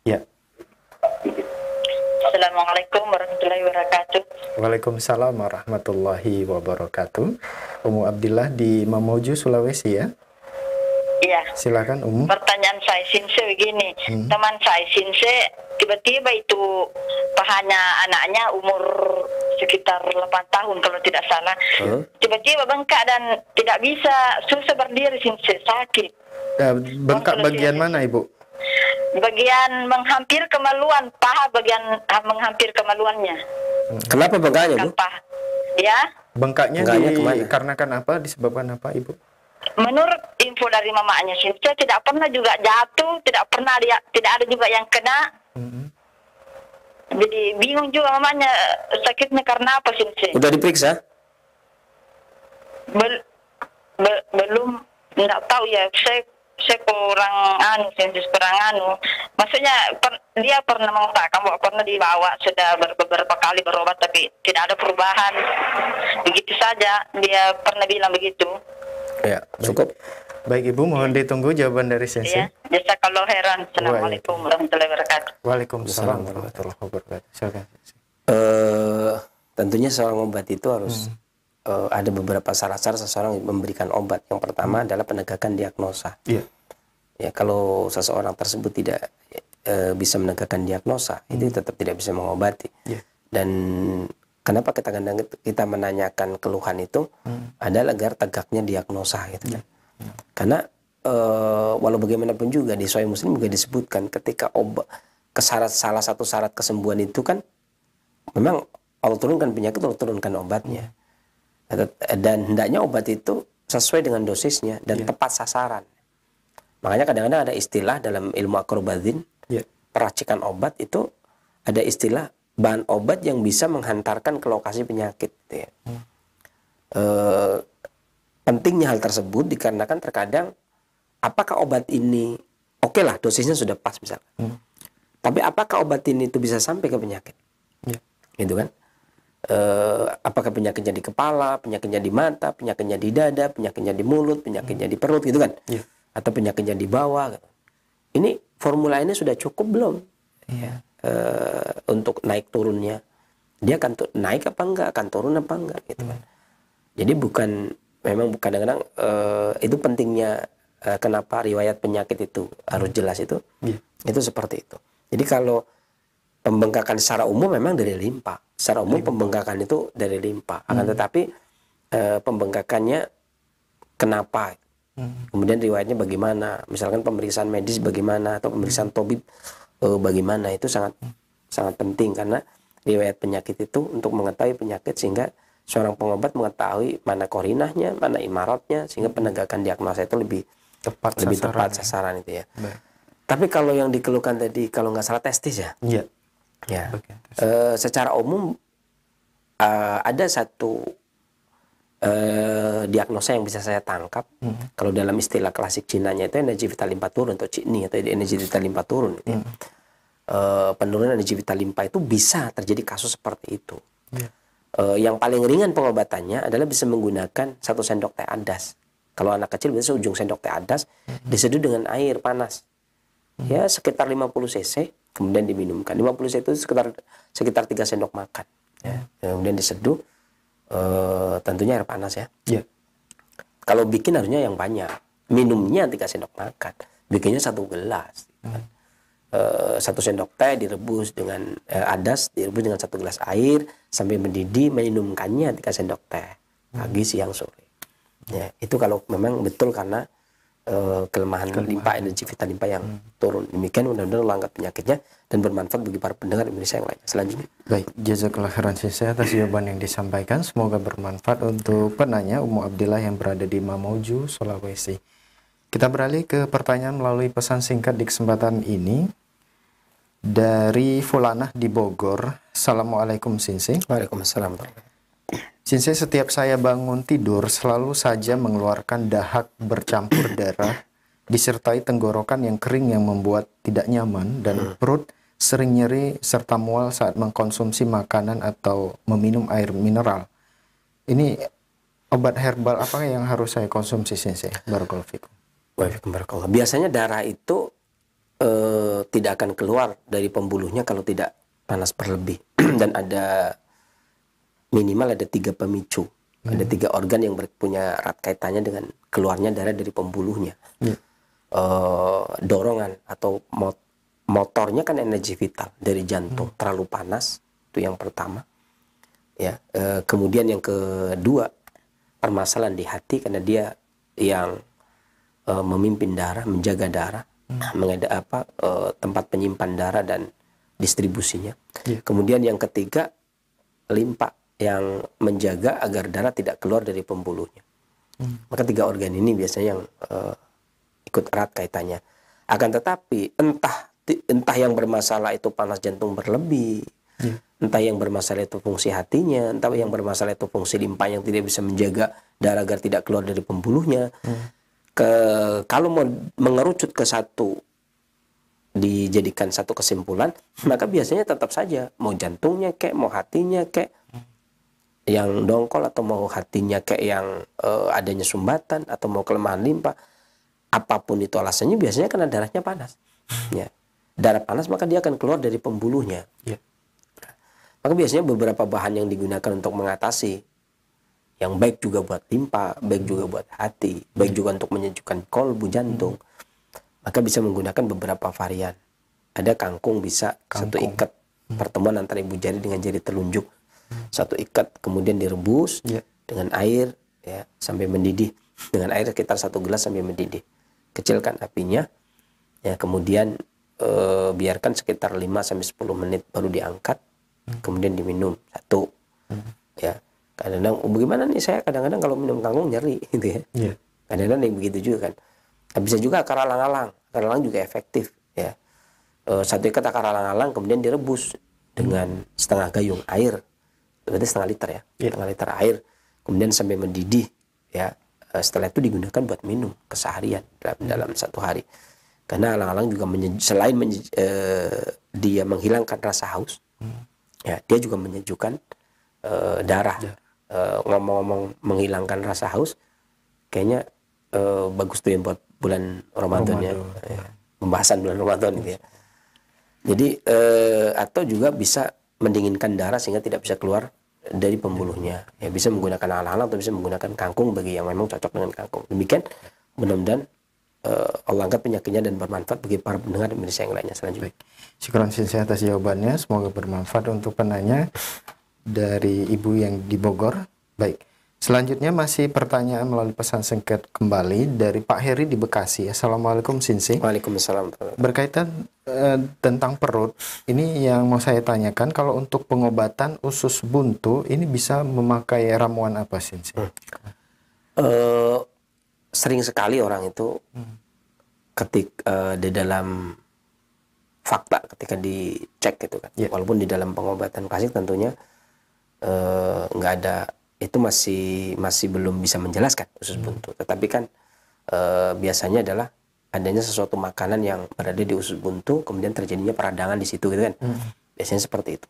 Ya. Assalamualaikum warahmatullahi wabarakatuh. Waalaikumsalam warahmatullahi wabarakatuh. Umu Abdillah di Mamuju, Sulawesi ya. Iya. Silakan Umu. Pertanyaan saya Sinse begini, teman saya Sinse tiba-tiba itu pahanya anaknya umur sekitar 8 tahun kalau tidak salah. Tiba-tiba bengkak dan tidak bisa susah berdiri, Sinse, sakit. Bengkak bagian mana Ibu? Bagian menghampir kemaluan, paha bagian menghampir kemaluannya. Kenapa bengkaknya Bu? Paha. Ya. Bengkaknya Bengkaknya kemana? dikarenakan apa? Disebabkan apa Ibu? Menurut info dari mamanya Sinse tidak pernah juga jatuh, tidak ada juga yang kena. Jadi bingung juga mamanya sakitnya karena apa Sinse. Udah diperiksa? Belum, nggak tahu ya. Saya kurang anu. Maksudnya dia pernah mengatakan bahwa pernah dibawa sudah beberapa kali berobat tapi tidak ada perubahan. Begitu saja dia pernah bilang begitu. Ya, cukup. Baik Ibu, mohon ditunggu jawaban dari Sensei. Ya, jazakallahu khairan. Assalamualaikum warahmatullahi wabarakatuh. Waalaikumsalam warahmatullahi wabarakatuh. Silakan. Tentunya seorang obat itu harus ada beberapa syarat-syarat seseorang memberikan obat. Yang pertama adalah penegakan diagnosa. Iya. Ya, kalau seseorang tersebut tidak bisa menegakkan diagnosa, itu tetap tidak bisa mengobati. Iya. Dan kenapa kita menanyakan keluhan itu adalah agar tegaknya diagnosa gitu kan. Karena walau bagaimanapun juga di Sahih Muslim juga disebutkan ketika obat salah satu syarat kesembuhan itu kan memang Allah turunkan penyakit, Allah turunkan obatnya. Dan hendaknya obat itu sesuai dengan dosisnya dan tepat sasaran. Makanya kadang-kadang ada istilah dalam ilmu akrobazin, peracikan obat itu ada istilah bahan obat yang bisa menghantarkan ke lokasi penyakit. Gitu ya. Pentingnya hal tersebut dikarenakan terkadang apakah obat ini oke lah dosisnya sudah pas misalkan. Tapi apakah obat ini itu bisa sampai ke penyakit? Gitu kan? Apakah penyakitnya di kepala, penyakitnya di mata, penyakitnya di dada, penyakitnya di mulut, penyakitnya di perut gitu kan? Atau penyakitnya di bawah. Gitu. Ini formula ini sudah cukup belum? Untuk naik turunnya. Dia akan naik apa enggak, akan turun apa enggak gitu kan. Jadi memang kadang-kadang itu pentingnya kenapa riwayat penyakit itu harus jelas itu. Itu seperti itu. Jadi kalau pembengkakan secara umum memang dari limpa. Secara umum pembengkakan itu dari limpa. Akan tetapi pembengkakannya kenapa? Kemudian riwayatnya bagaimana? Misalkan pemeriksaan medis bagaimana atau pemeriksaan tabib bagaimana? Itu sangat penting karena riwayat penyakit itu untuk mengetahui penyakit sehingga seorang pengobat mengetahui mana korinahnya, mana imaratnya sehingga penegakan diagnosa itu lebih tepat sasaran itu ya. Tapi kalau yang dikeluhkan tadi kalau nggak salah testis ya. Ya. Secara umum ada satu diagnosa yang bisa saya tangkap. Kalau dalam istilah klasik Cinanya itu energi vital limpa turun atau Cini atau energi vital limpa turun. Gitu ya. Penurunan energi vital limpa itu bisa terjadi kasus seperti itu. Yang paling ringan pengobatannya adalah bisa menggunakan 1 sendok teh adas. Kalau anak kecil biasanya ujung sendok teh adas diseduh dengan air panas. Ya sekitar 50 cc kemudian diminumkan. 50 cc itu sekitar 3 sendok makan. Ya. Kemudian diseduh tentunya air panas ya. Kalau bikin harusnya yang banyak. Minumnya 3 sendok makan. Bikinnya 1 gelas. 1 sendok teh direbus dengan adas, direbus dengan 1 gelas air sampai mendidih, minumkannya 3 sendok teh pagi, siang, sore. Ya, itu kalau memang betul karena kelemahan limpa, energi vital limpa yang turun. Demikian mudah-mudahan Allah angkat penyakitnya dan bermanfaat bagi para pendengar Indonesia yang lainnya. Selanjutnya. Baik, jazakallah khairan Sensei atas jawaban yang disampaikan. Semoga bermanfaat untuk penanya Ummu Abdillah yang berada di Mamuju, Sulawesi. Kita beralih ke pertanyaan melalui pesan singkat di kesempatan ini. Dari Fulanah di Bogor. Assalamualaikum Sensei. Waalaikumsalam. Sensei, setiap saya bangun tidur selalu saja mengeluarkan dahak bercampur darah disertai tenggorokan yang kering yang membuat tidak nyaman dan perut sering nyeri serta mual saat mengkonsumsi makanan atau meminum air mineral. Ini obat herbal apa yang harus saya konsumsi Sensei? Barakallahu fikum. Waalaikumsalam. Biasanya darah itu tidak akan keluar dari pembuluhnya kalau tidak panas berlebih. Dan ada minimal ada 3 pemicu. Ada 3 organ yang punya erat kaitannya dengan keluarnya darah dari pembuluhnya. Dorongan atau motornya kan energi vital dari jantung. Terlalu panas, itu yang pertama. Ya, kemudian yang kedua, permasalahan di hati karena dia yang memimpin darah, menjaga darah. Tempat penyimpan darah dan distribusinya. Kemudian yang ketiga, limpa yang menjaga agar darah tidak keluar dari pembuluhnya. Maka 3 organ ini biasanya yang ikut erat kaitannya. Akan tetapi entah yang bermasalah itu panas jantung berlebih, entah yang bermasalah itu fungsi hatinya, entah yang bermasalah itu fungsi limpa yang tidak bisa menjaga darah agar tidak keluar dari pembuluhnya. Kalau mau mengerucut ke satu, dijadikan satu kesimpulan, maka biasanya tetap saja mau jantungnya kek, mau hatinya kek yang dongkol, atau mau hatinya kayak yang adanya sumbatan, atau mau kelemahan limpa, apapun itu alasannya, biasanya karena darahnya panas. Ya, darah panas maka dia akan keluar dari pembuluhnya. Maka biasanya beberapa bahan yang digunakan untuk mengatasi, yang baik juga buat limpa, baik juga buat hati, baik juga untuk menyejukkan kolbu jantung, maka bisa menggunakan beberapa varian. Ada kangkung, bisa satu ikat pertemuan antara ibu jari dengan jari telunjuk, satu ikat, kemudian direbus dengan air ya sampai mendidih, dengan air sekitar 1 gelas sampai mendidih. Kecilkan apinya ya, kemudian biarkan sekitar 5 sampai 10 menit baru diangkat, kemudian diminum satu. Ya, kadang-kadang bagaimana nih, saya kadang-kadang kalau minum kangkung nyeri gitu ya. Kadang-kadang yang begitu juga kan. Bisa juga akar alang-alang. Akar alang juga efektif ya. Satu ikat akar alang-alang kemudian direbus dengan setengah gayung air, berarti setengah liter ya, setengah liter air, kemudian sampai mendidih ya. Setelah itu digunakan buat minum keseharian dalam 1 hari. Karena alang-alang juga selain dia menghilangkan rasa haus, ya dia juga menyejukkan darah. Ngomong-ngomong menghilangkan rasa haus, kayaknya bagus tuh yang buat bulan Ramadan ya. Pembahasan bulan Ramadan gitu ya. Jadi atau juga bisa mendinginkan darah sehingga tidak bisa keluar dari pembuluhnya. Ya, bisa menggunakan alang-alang atau bisa menggunakan kangkung bagi yang memang cocok dengan kangkung. Demikian, mudah-mudahan Allah angkat penyakitnya dan bermanfaat bagi para pendengar Indonesia yang lainnya selanjutnya. Syukran Sensei atas jawabannya, semoga bermanfaat untuk penanya dari ibu yang di Bogor. Baik, selanjutnya masih pertanyaan melalui pesan singkat kembali dari Pak Heri di Bekasi. Assalamualaikum Sensei. Waalaikumsalam. Berkaitan tentang perut, ini yang mau saya tanyakan, kalau untuk pengobatan usus buntu ini bisa memakai ramuan apa Sensei? Sering sekali orang itu di dalam fakta ketika dicek gitu kan, walaupun di dalam pengobatan klasik tentunya nggak ada, itu masih belum bisa menjelaskan usus buntu. Tetapi kan biasanya adalah adanya sesuatu makanan yang berada di usus buntu, kemudian terjadinya peradangan di situ gitu kan. Biasanya seperti itu.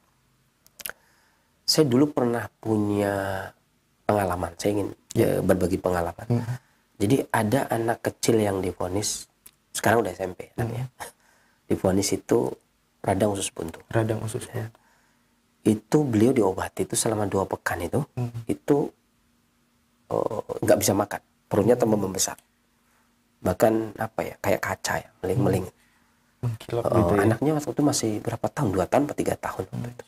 Saya dulu pernah punya pengalaman, saya ingin berbagi pengalaman. Jadi ada anak kecil yang divonis, sekarang udah SMP ya, divonis itu radang usus buntu. Radang usus buntu. Itu beliau diobati itu selama 2 pekan itu nggak bisa makan, perutnya tambah membesar, bahkan apa ya, kayak kaca ya, meling-meling. Gitu ya. Anaknya waktu itu masih berapa tahun, 2 tahun atau 3 tahun waktu itu.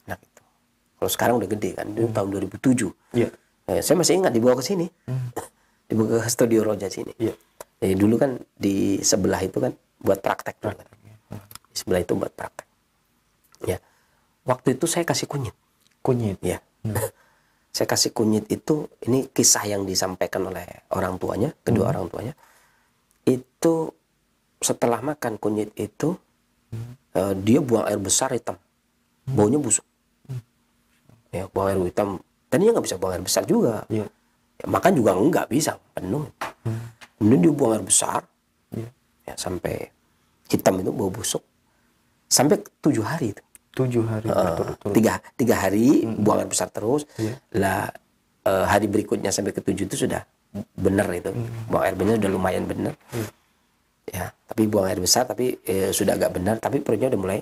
Anak itu, kalau sekarang udah gede kan, itu tahun 2007. Saya masih ingat dibawa ke sini, dibawa ke studio Roja sini. Jadi dulu kan di sebelah itu kan buat praktek, di sebelah itu buat praktek. Ya. Waktu itu saya kasih kunyit. Kunyit? Ya. Saya kasih kunyit itu, ini kisah yang disampaikan oleh orang tuanya, kedua orang tuanya. Itu setelah makan kunyit itu, dia buang air besar hitam. Baunya busuk. Ya, buang air hitam. Tadinya nggak bisa buang air besar juga. Ya, makan juga nggak bisa, penuh. Kemudian dia buang air besar. Ya, sampai hitam itu, bau busuk. Sampai 7 hari itu. 7 hari berturut-turut. 3 hari buang air besar terus. Lah hari berikutnya sampai ke 7 itu sudah benar itu. Buang air benar sudah lumayan benar. Ya, tapi buang air besar tapi sudah agak benar, tapi perutnya udah mulai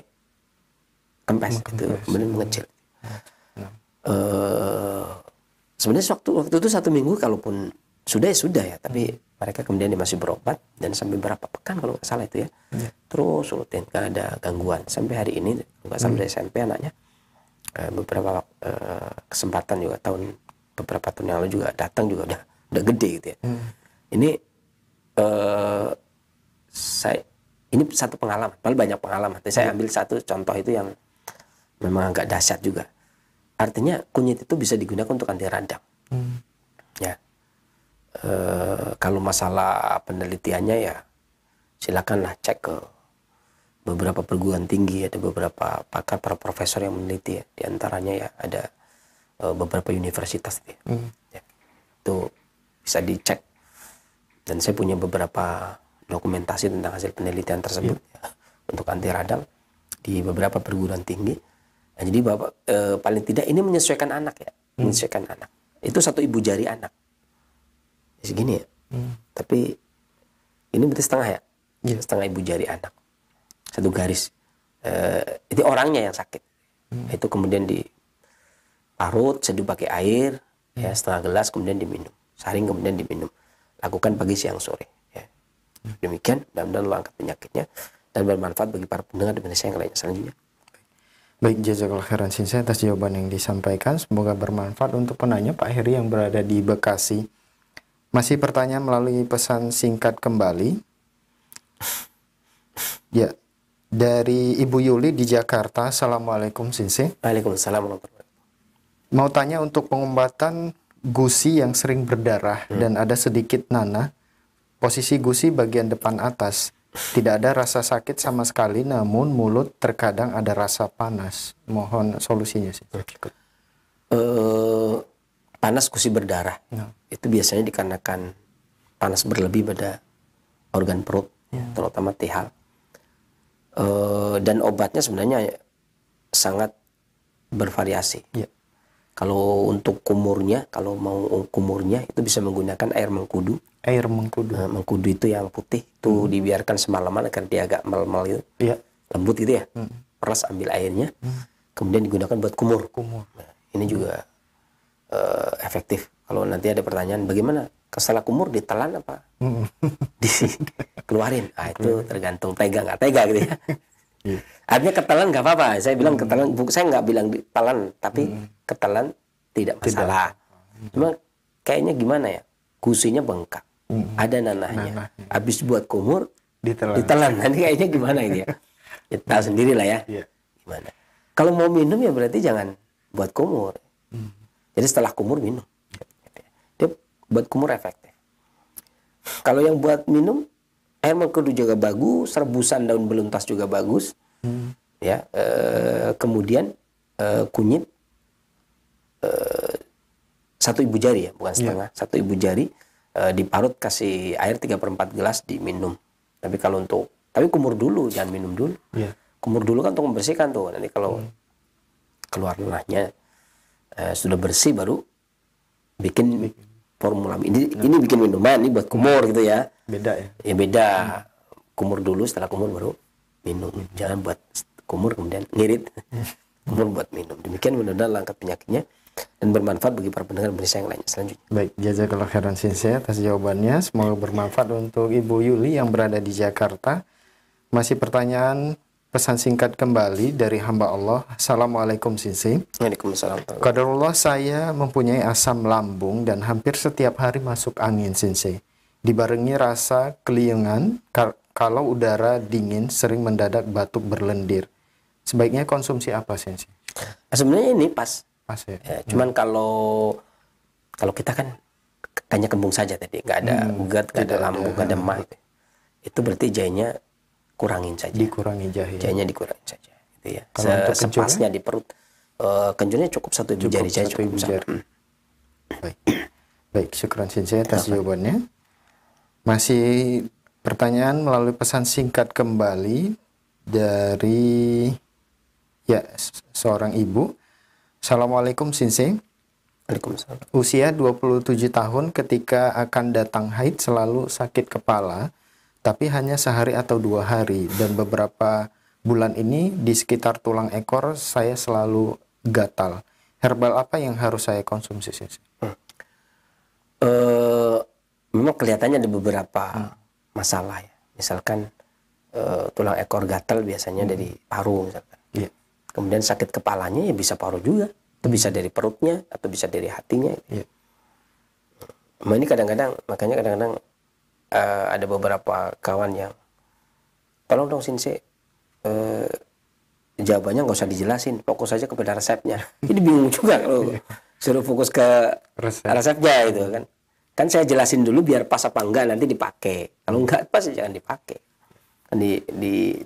kempes gitu, kemudian mengecil. Sebenarnya waktu itu 1 minggu kalaupun sudah ya, tapi mereka kemudian dia masih berobat dan sampai berapa pekan kalau nggak salah itu ya, terus rutin, nggak ada gangguan sampai hari ini. Nggak sampai SMP anaknya, beberapa kesempatan juga beberapa tahun yang lalu juga datang, juga udah gede gitu ya. Ini ini satu pengalaman, paling banyak pengalaman. Tapi saya ambil satu contoh itu yang memang agak dahsyat juga. Artinya kunyit itu bisa digunakan untuk anti radang. Ya. Kalau masalah penelitiannya ya silakanlah cek ke beberapa perguruan tinggi, ada beberapa pakar, para profesor yang meneliti ya. Di antaranya ya ada beberapa universitas ya. Ya, itu bisa dicek, dan saya punya beberapa dokumentasi tentang hasil penelitian tersebut ya, untuk anti radang di beberapa perguruan tinggi. Nah, jadi Bapak paling tidak ini menyesuaikan anak ya, menyesuaikan anak. Itu 1 ibu jari anak segini ya, tapi ini berarti setengah ya, setengah ibu jari anak, 1 garis. Itu orangnya yang sakit. Itu kemudian diparut, seduh pakai air ya, setengah gelas, kemudian diminum, saring kemudian diminum, lakukan pagi siang sore ya. Demikian, mudah-mudahan Allah angkat penyakitnya dan bermanfaat bagi para pendengar dan saya yang lainnya selanjutnya. Baik, jazakallah khairan Sensei atas jawaban yang disampaikan. Semoga bermanfaat untuk penanya Pak Heri yang berada di Bekasi. Masih pertanyaan melalui pesan singkat kembali. Ya, dari Ibu Yuli di Jakarta. Assalamualaikum Sensei. Waalaikumsalam warahmatullahi wabarakatuh. Mau tanya untuk pengobatan gusi yang sering berdarah dan ada sedikit nanah. Posisi gusi bagian depan atas. Tidak ada rasa sakit sama sekali, namun mulut terkadang ada rasa panas. Mohon solusinya sih. Panas gusi berdarah itu biasanya dikarenakan panas berlebih pada organ perut, terutama tihal. Dan obatnya sebenarnya sangat bervariasi. Kalau untuk kumurnya, kalau mau kumurnya itu bisa menggunakan air mengkudu. Air mengkudu. Mengkudu itu yang putih, itu dibiarkan semalaman agar dia agak mel-mel itu, lembut gitu ya. Peras, ambil airnya, kemudian digunakan buat kumur. Nah, ini juga efektif. Kalau nanti ada pertanyaan, bagaimana setelah kumur ditelan apa dikeluarin? Itu tergantung tega nggak tega gitu ya. Artinya ketelan nggak apa-apa. Saya bilang ketelan, saya nggak bilang ditelan, tapi ketelan tidak masalah. Cuma kayaknya gimana ya, gusinya bengkak, ada nanahnya. Habis buat kumur ditelan. Nanti kayaknya gimana ini ya? Ya tahu sendiri lah ya. Gimana? Kalau mau minum ya berarti jangan buat kumur. Jadi setelah kumur minum. Dia buat kumur efektif. Kalau yang buat minum, air mengkudu juga bagus, rebusan daun beluntas juga bagus. Ya, kemudian kunyit 1 ibu jari ya, bukan setengah, 1 ibu jari diparut, kasih air 3/4 gelas diminum. Tapi kalau tapi kumur dulu, jangan minum dulu. Kumur dulu kan untuk membersihkan tuh. Nanti kalau keluar nanahnya sudah bersih baru bikin formula. Ini bikin minuman, ini buat kumur gitu ya. Beda ya? Ya beda. Kumur dulu, setelah kumur baru minum. Jangan buat kumur kemudian ngirit. Kumur buat minum. Demikian mudah-mudahan langkah penyakitnya dan bermanfaat bagi para pendengar Indonesia yang lainnya selanjutnya. Baik, jazakallah khairan Sensei atas jawabannya. Semoga bermanfaat untuk Ibu Yuli yang berada di Jakarta. Masih pertanyaan pesan singkat kembali dari hamba Allah. Assalamualaikum Sensei. Waalaikumsalam. Qadarullah, saya mempunyai asam lambung dan hampir setiap hari masuk angin Sensei. Dibarengi rasa keliengan kalau udara dingin, sering mendadak batuk berlendir. Sebaiknya konsumsi apa Sensei? Sebenarnya ini pas. Ya. Cuman kalau kita kan hanya kembung saja tadi, nggak ada ugat, nggak ada lambung, nggak ada mah. Itu berarti jahenya kurangin saja. Dikurangi jahe. Jahenya dikurangin saja. Gitu ya. Sepasnya di perut. Kencurnya cukup 1 ibu jari saja. Ibu jari. Baik, syukran Sensei atas jawabannya. Masih pertanyaan melalui pesan singkat kembali dari seorang ibu. Assalamualaikum Sensei. Waalaikumsalam. Usia 27 tahun, ketika akan datang haid selalu sakit kepala, tapi hanya sehari atau 2 hari, dan beberapa bulan ini di sekitar tulang ekor saya selalu gatal. Herbal apa yang harus saya konsumsi Sensei? Memang kelihatannya ada beberapa masalah ya. Misalkan tulang ekor gatal biasanya dari paru misalkan. Kemudian sakit kepalanya ya bisa paru juga. Itu bisa dari perutnya atau bisa dari hatinya. Ini kadang-kadang, makanya kadang-kadang ada beberapa kawan yang tolong dong Sensei, jawabannya nggak usah dijelasin, fokus saja kepada resepnya. Jadi bingung juga kalau suruh fokus ke resepnya itu kan. Kan saya jelasin dulu biar pas apa enggak nanti dipakai. Kalau enggak pas jangan dipakai. Kan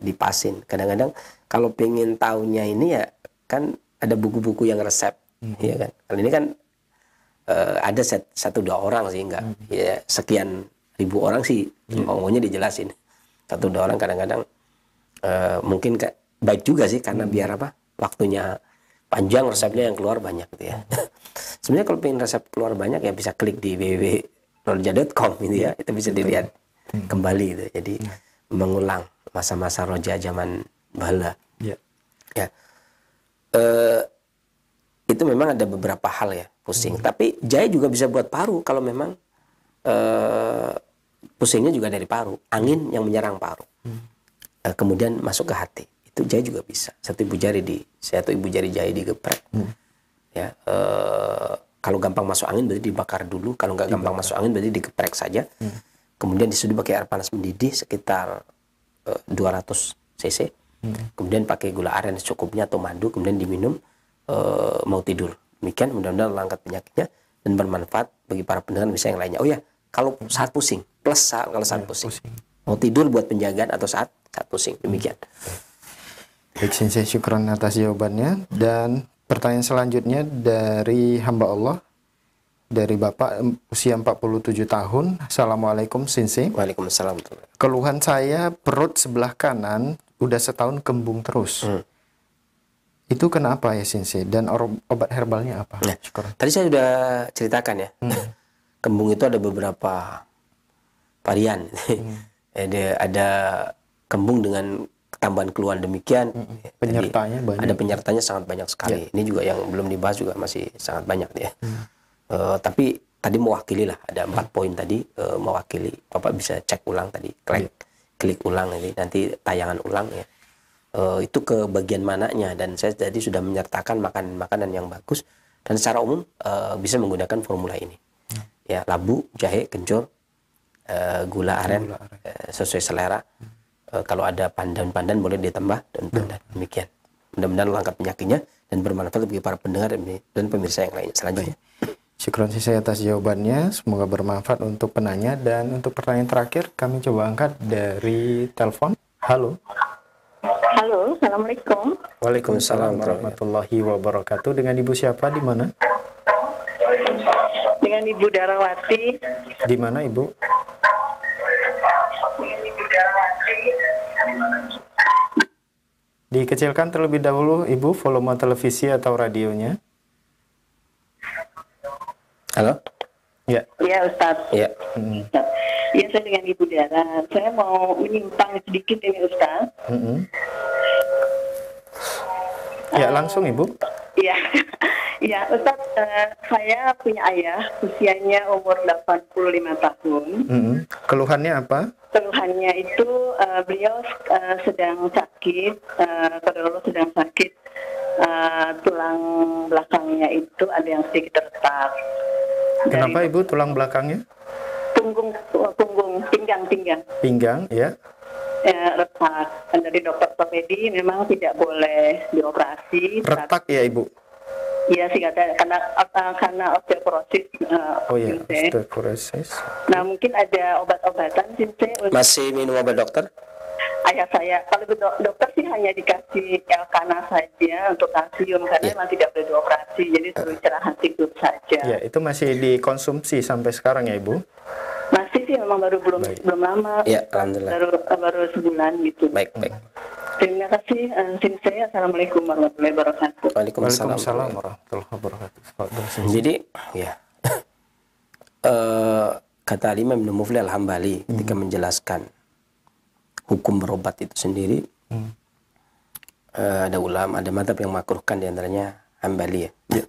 dipasin. Kadang-kadang kalau pengen taunya ini ya kan ada buku-buku yang resep, ya kan. Kalau ini kan ada 1-2 orang sih enggak. Ya sekian ribu orang sih maunya dijelasin. 1-2 orang kadang-kadang mungkin baik juga sih karena biar apa? Waktunya panjang, resepnya yang keluar banyak gitu ya. Sebenarnya kalau pengen resep keluar banyak ya bisa klik di www.roja.com gitu ya. Itu bisa dilihat kembali gitu. Jadi mengulang masa-masa roja zaman bala. Ya. Itu memang ada beberapa hal ya pusing. Tapi jahe juga bisa buat paru kalau memang pusingnya juga dari paru. Angin yang menyerang paru. Kemudian masuk ke hati. Itu jahe juga bisa. Satu ibu jari jahe digeprek. Ya, kalau gampang masuk angin berarti dibakar dulu. Kalau nggak gampang masuk angin berarti digeprek saja. Kemudian diseduh pakai air panas mendidih sekitar 200 cc. Kemudian pakai gula aren secukupnya atau madu. Kemudian diminum mau tidur. Demikian mudah-mudahan langkat penyakitnya dan bermanfaat bagi para pendengar bisa yang lainnya. Oh ya, kalau saat pusing plus kalau saat pusing. Mau tidur buat penjagaan atau saat pusing. Demikian. Baik, Sensei, syukran atas jawabannya. Dan pertanyaan selanjutnya dari hamba Allah, dari Bapak usia 47 tahun. Assalamualaikum, Sensei. Waalaikumsalam. Keluhan saya perut sebelah kanan udah setahun kembung terus. Itu kenapa ya, Sensei? Dan obat herbalnya apa? Nah, syukran. tadi saya sudah ceritakan ya. Kembung itu ada beberapa varian. Ada kembung dengan tambahan keluhan demikian. Penyertanya banyak. Ada penyertanya sangat banyak sekali. Ini juga yang belum dibahas juga masih sangat banyak ya. Tapi tadi mewakili lah, ada 4 poin tadi mewakili. Bapak bisa cek ulang tadi, klik ulang nanti tayangan ulang ya. Itu ke bagian mananya, dan saya tadi sudah menyertakan makanan yang bagus dan secara umum bisa menggunakan formula ini. Ya, labu, jahe, kencur, gula aren, sesuai selera. Kalau ada pandan-pandan boleh ditambah dan pandan. Demikian. Mudah-mudahan langkat penyakitnya dan bermanfaat bagi para pendengar dan pemirsa yang lainnya selanjutnya. Syukron saya atas jawabannya. Semoga bermanfaat untuk penanya. Dan untuk pertanyaan terakhir kami coba angkat dari telepon. Halo. Halo, assalamualaikum. Waalaikumsalam warahmatullahi wabarakatuh. Dengan Ibu siapa, di mana? Dengan Ibu Darawati. Di mana, Ibu? Dikecilkan terlebih dahulu, Ibu, volume televisi atau radionya. Halo? Ya, Ustadz. Ya. Ya, saya dengan Ibu Dara. Saya mau menyimpang sedikit ini, Ustadz. Ya, langsung, Ibu. Iya, ya, Ustadz. Saya punya ayah, usianya umur 85 tahun. Keluhannya apa? Keluhannya itu beliau sedang sakit, kalau sedang sakit, tulang belakangnya itu ada yang sedikit retak. Kenapa, Ibu, tulang belakangnya? Punggung, pinggang. Pinggang, ya. Retak. Dari dokter ortopedi memang tidak boleh dioperasi. Retak ya, Ibu? Iya sih, karena osteoporosis. Oh ya, osteoporosis. Nah, mungkin ada obat-obatan sih. Masih minum obat dokter? Ayah saya, kalau dokter sih hanya dikasih Elkana saja untuk kalsium karena memang tidak boleh dioperasi, jadi suruh istirahat tidur saja. Ya, itu masih dikonsumsi sampai sekarang ya, Ibu? Masih sih, memang belum lama. Ya, alhamdulillah. Baru sebulan gitu. Baik. Terima kasih, Sensei. Assalamualaikum warahmatullahi wabarakatuh. Waalaikumsalam warahmatullahi wabarakatuh. Jadi, ya, kata Imam Ibnu Muflih Al-Hambali ketika menjelaskan hukum berobat itu sendiri, ada ulama, ada mazhab yang memakruhkan, diantaranya Hambali ya.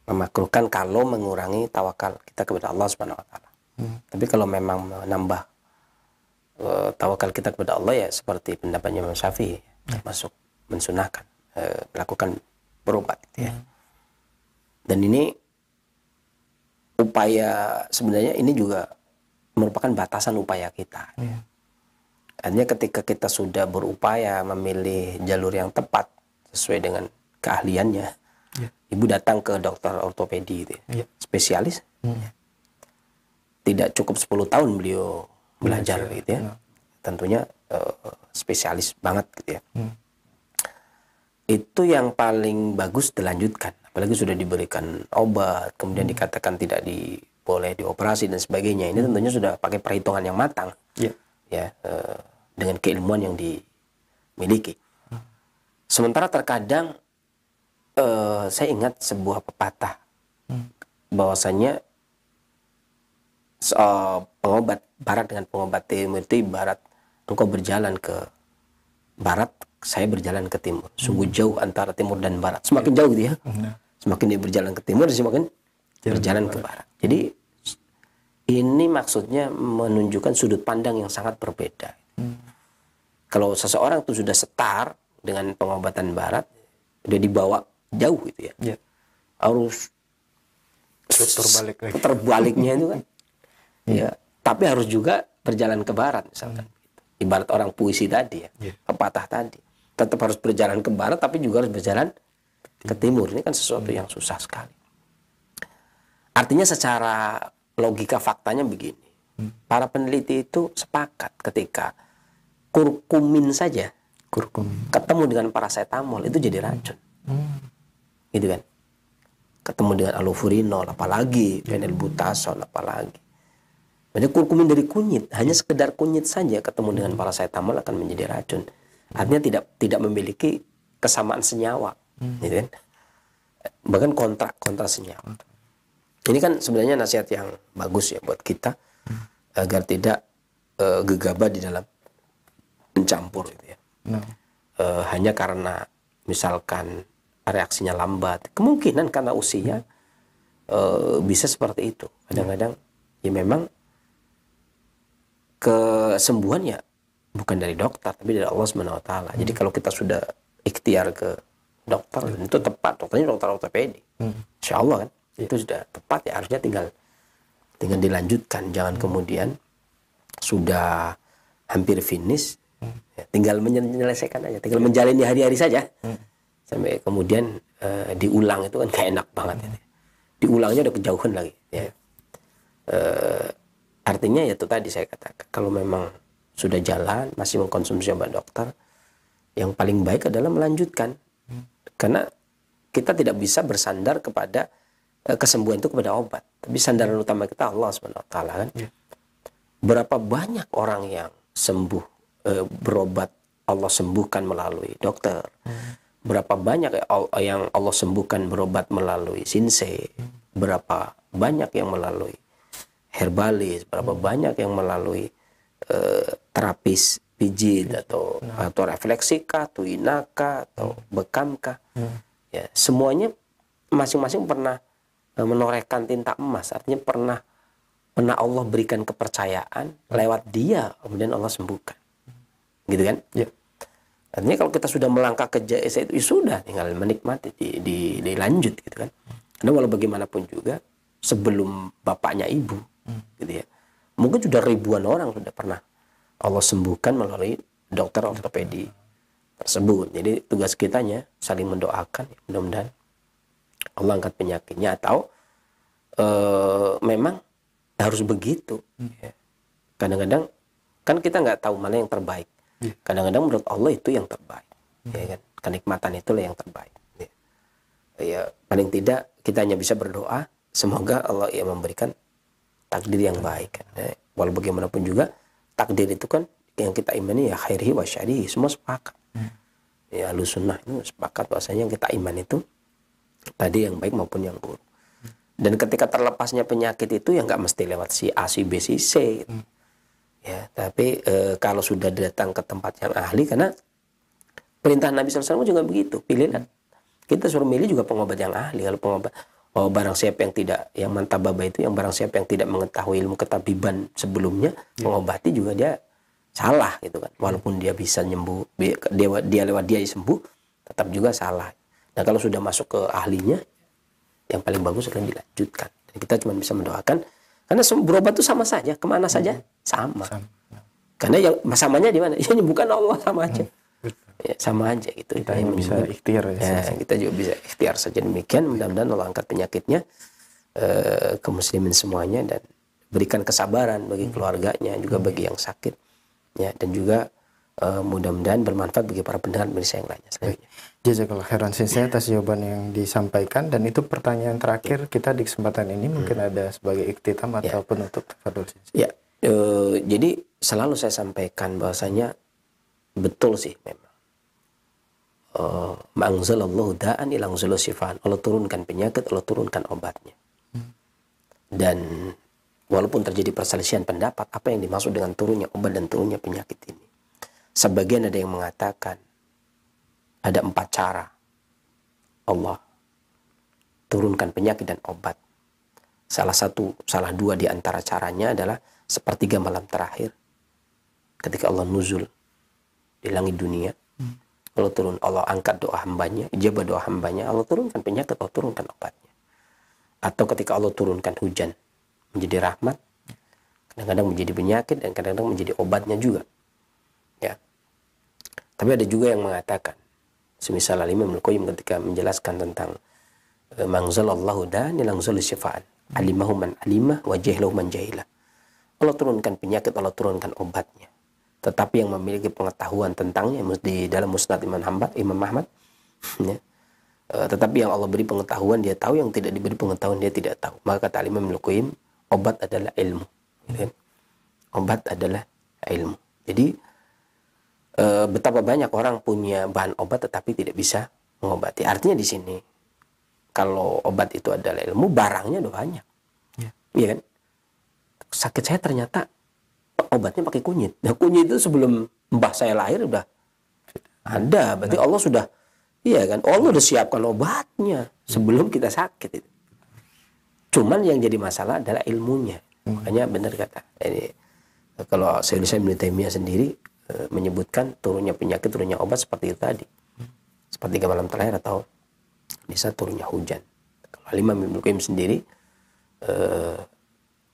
Memakruhkan kalau mengurangi tawakal kita kepada Allah Subhanahu Wa Taala. Tapi kalau memang menambah tawakal kita kepada Allah, ya seperti pendapatnya Imam Syafi'i, masuk mensunahkan melakukan berobat gitu ya. Dan ini upaya, sebenarnya ini juga merupakan batasan upaya kita. Artinya ketika kita sudah berupaya memilih jalur yang tepat sesuai dengan keahliannya, Ibu datang ke dokter ortopedi gitu ya, spesialis, tidak cukup 10 tahun beliau belajar gitu ya. Tentunya spesialis banget gitu ya. Itu yang paling bagus dilanjutkan. Apalagi sudah diberikan obat, kemudian dikatakan tidak boleh dioperasi dan sebagainya. Ini tentunya sudah pakai perhitungan yang matang. Ya, dengan keilmuan yang dimiliki. Sementara terkadang saya ingat sebuah pepatah bahwasanya pengobat barat dengan pengobat timur itu ibarat engkau berjalan ke barat, saya berjalan ke timur. Sungguh jauh antara timur dan barat. Semakin jauh gitu ya. Semakin dia berjalan ke timur, semakin berjalan ke barat. Jadi ini maksudnya menunjukkan sudut pandang yang sangat berbeda. Kalau seseorang itu sudah setar dengan pengobatan barat, udah dibawa jauh gitu ya. Harus terbaliknya itu kan. Ya, tapi harus juga berjalan ke barat misalkan. Ibarat orang puisi tadi ya, pepatah tadi. Tetap harus berjalan ke barat, tapi juga harus berjalan ke timur. Ini kan sesuatu yang susah sekali. Artinya secara logika faktanya begini. Para peneliti itu sepakat ketika kurkumin saja ketemu dengan paracetamol itu jadi racun. Gitu kan. Ketemu dengan allofurinol, apalagi phenylbutazol, apalagi. Jadi kurkumin dari kunyit, hanya sekedar kunyit saja ketemu dengan paracetamol akan menjadi racun. Artinya tidak memiliki kesamaan senyawa, gitu kan? Bahkan kontra senyawa. Ini kan sebenarnya nasihat yang bagus ya buat kita agar tidak gegabah di dalam mencampur, gitu ya. Hanya karena misalkan reaksinya lambat, kemungkinan karena usia bisa seperti itu. Kadang-kadang ya memang kesembuhan ya bukan dari dokter tapi dari Allah Subhanahu wa taala. Jadi kalau kita sudah ikhtiar ke dokter itu tepat, dokternya dokter ortopedi. Insyaallah kan itu sudah tepat ya, harusnya tinggal dilanjutkan, jangan kemudian sudah hampir finish ya, tinggal menyelesaikan aja, tinggal menjalani hari-hari saja. Sampai kemudian diulang itu kan kayak enak banget ya. Diulangnya udah kejauhan lagi ya. Artinya ya itu tadi saya katakan, kalau memang sudah jalan, masih mengkonsumsi obat dokter, yang paling baik adalah melanjutkan. Karena kita tidak bisa bersandar kepada kesembuhan itu kepada obat. Tapi sandaran utama kita Allah SWT kan. Berapa banyak orang yang sembuh, berobat, Allah sembuhkan melalui dokter. Berapa banyak yang Allah sembuhkan berobat melalui sinsei. Berapa banyak yang melalui herbalis, berapa banyak yang melalui terapis pijit atau refleksika, tuinaka atau bekamka. Ya, semuanya masing-masing pernah menorehkan tinta emas, artinya pernah Allah berikan kepercayaan lewat dia, kemudian Allah sembuhkan. Gitu kan? Artinya kalau kita sudah melangkah ke jasa itu, ya sudah tinggal menikmati, dilanjut gitu kan. Karena walau bagaimanapun juga sebelum bapaknya ibu gitu ya, mungkin sudah ribuan orang sudah pernah Allah sembuhkan melalui dokter ortopedi tersebut. Jadi tugas kitanya saling mendoakan, ya, mudah-mudahan Allah angkat penyakitnya, atau memang harus begitu ya. Kadang-kadang kan kita nggak tahu mana yang terbaik. Kadang-kadang menurut Allah itu yang terbaik ya kan, kenikmatan itulah yang terbaik ya. Ya paling tidak kita hanya bisa berdoa semoga Allah ya memberikan takdir yang baik kan. Walau bagaimanapun juga takdir itu kan yang kita imani ya khairihi wa syarrihi, semua sepakat. Ya Ahlus Sunnah itu sepakat bahwasanya yang kita iman itu tadi yang baik maupun yang buruk. Dan ketika terlepasnya penyakit itu ya nggak mesti lewat si A, si B, si C gitu. Ya, tapi kalau sudah datang ke tempat yang ahli, karena perintah Nabi SAW juga begitu, pilihlah. Kita suruh milih juga pengobat yang ahli. Kalau pengobat, barang siapa yang tidak, yang mantababa itu, yang barang siapa yang tidak mengetahui ilmu ketabiban sebelumnya, mengobati juga dia salah gitu kan. Walaupun dia bisa nyembuh, dia lewat dia sembuh, tetap juga salah. Nah kalau sudah masuk ke ahlinya, yang paling bagus akan dilanjutkan. Dan kita cuma bisa mendoakan. Karena berobat itu sama saja, kemana saja sama. Karena yang samanya di mana? Ya bukan Allah, sama aja. Ya, sama aja gitu. Kita yang bisa ikhtiar ya, kita juga bisa ikhtiar saja demikian. Mudah-mudahan Allah angkat penyakitnya ke muslimin semuanya dan berikan kesabaran bagi keluarganya, juga bagi yang sakit, ya, dan juga mudah-mudahan bermanfaat bagi para pendengar Indonesia yang lainnya. Selanjutnya. Jazakallah khairan Sensei atas jawaban yang disampaikan, dan itu pertanyaan terakhir kita di kesempatan ini. Mungkin ada sebagai iktitam atau penutup, Fadul Sensei. Ya, jadi selalu saya sampaikan bahwasanya betul sih memang. Ma'anzalallahu da'an ila anzala shifaan. Allah turunkan penyakit, Allah turunkan obatnya. Dan walaupun terjadi perselisihan pendapat apa yang dimaksud dengan turunnya obat dan turunnya penyakit ini. Sebagian ada yang mengatakan ada 4 cara Allah turunkan penyakit dan obat. Salah 2 di antara caranya adalah sepertiga malam terakhir ketika Allah nuzul di langit dunia. Allah angkat doa hambanya, ijabah doa hambanya, Allah turunkan penyakit, Allah turunkan obatnya. Atau ketika Allah turunkan hujan menjadi rahmat, kadang-kadang menjadi penyakit dan kadang-kadang menjadi obatnya juga. Ya. Tapi ada juga yang mengatakan, semisal Imam Al-Qayyim ketika menjelaskan tentang mangzalallahu da'an ila anzala shifaan, alimahu man alimah wa jahilahu man jahilah. Allah turunkan penyakit, Allah turunkan obatnya. Tetapi yang memiliki pengetahuan tentangnya di dalam Musnad Imam Ahmad, ya. Tetapi yang Allah beri pengetahuan dia tahu, yang tidak diberi pengetahuan dia tidak tahu. Maka kata Imam Al-Qayyim, obat adalah ilmu. Gitu kan? Obat adalah ilmu. Jadi betapa banyak orang punya bahan obat tetapi tidak bisa mengobati. Artinya di sini kalau obat itu adalah ilmu, barangnya udah banyak. Iya kan? Sakit saya ternyata obatnya pakai kunyit. Nah, kunyit itu sebelum mbah saya lahir udah ada. Berarti Allah sudah, iya kan? Allah udah siapkan obatnya sebelum kita sakit itu. Cuman yang jadi masalah adalah ilmunya. Makanya benar kata ini, kalau Syaikhul Islam Ibnu Taimiyah sendiri menyebutkan turunnya penyakit, turunnya obat seperti itu tadi. Sepertiga malam terakhir atau di saat turunnya hujan. Kalau Imam Ibnu Qayyim sendiri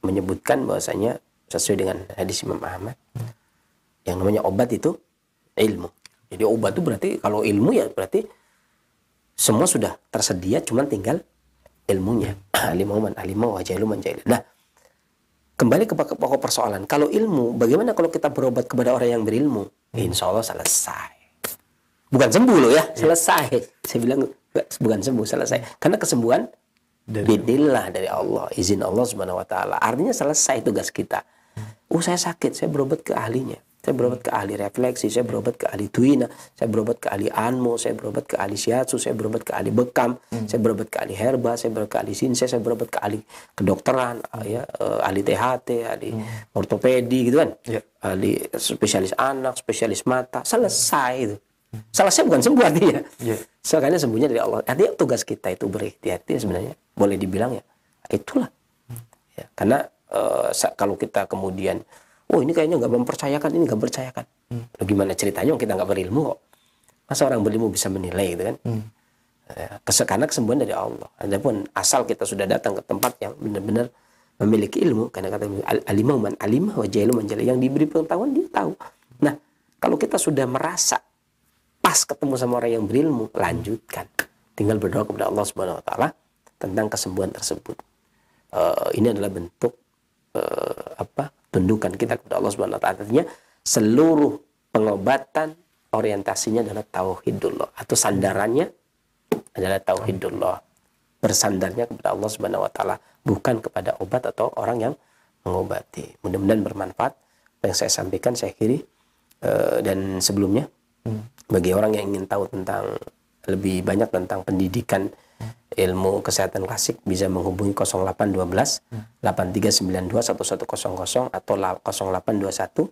menyebutkan bahwasanya sesuai dengan hadis Imam Ahmad, yang namanya obat itu ilmu. Jadi obat itu berarti, kalau ilmu ya berarti semua sudah tersedia, cuman tinggal ilmunya. Alimahu man alimah wa jahilu man jahilah. Nah, kembali ke pokok persoalan. Kalau ilmu, bagaimana kalau kita berobat kepada orang yang berilmu? Insya Allah selesai. Bukan sembuh loh ya, selesai. Saya bilang bukan sembuh, selesai. Karena kesembuhan bidillah dari Allah, izin Allah Subhanahu wa taala. Artinya selesai tugas kita. Saya sakit, saya berobat ke ahlinya. Saya berobat ke ahli refleksi, saya berobat ke ahli tuina, saya berobat ke ahli anmo, saya berobat ke ahli shiatsu, saya berobat ke ahli bekam, saya berobat ke ahli herba, saya berobat ke ahli sinse, saya berobat ke ahli kedokteran, ya, ahli THT, ahli ortopedi gitu kan. Ahli spesialis anak, spesialis mata, selesai itu. Selesai bukan sembuh artinya. Soalnya sembuhnya dari Allah. Artinya tugas kita itu berikhtiar sebenarnya. Boleh dibilang ya, itulah. Ya, karena kalau kita kemudian, ini kayaknya nggak mempercayakan, ini nggak percayakan. Gimana ceritanya kita nggak berilmu kok? Masa orang berilmu bisa menilai gitu kan? Karena kesembuhan dari Allah. Adapun asal kita sudah datang ke tempat yang benar-benar memiliki ilmu, karena kata alimah man alimah wa jahilu man jahilah, yang diberi pengetahuan dia tahu. Nah, kalau kita sudah merasa pas ketemu sama orang yang berilmu, lanjutkan. Tinggal berdoa kepada Allah Subhanahu wa taala tentang kesembuhan tersebut. Ini adalah bentuk tundukan kita kepada Allah Subhanahu wa taala. Artinya seluruh pengobatan orientasinya adalah tauhidullah, atau sandarannya adalah tauhidullah. Bersandarnya kepada Allah Subhanahu wa taala, bukan kepada obat atau orang yang mengobati. Mudah-mudahan bermanfaat apa yang saya sampaikan, saya akhiri. Dan sebelumnya, bagi orang yang ingin tahu tentang lebih banyak tentang pendidikan ilmu kesehatan klasik, bisa menghubungi 0812 8392 1100 atau 0821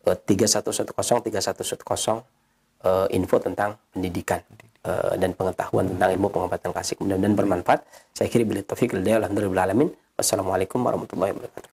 3110 3110 info tentang pendidikan dan pengetahuan tentang ilmu pengobatan klasik. Mudah-mudahan bermanfaat. Saya akhiri billahi taufiq wal hidayah. Alhamdulillahirabbil alamin. Wassalamualaikum warahmatullahi wabarakatuh.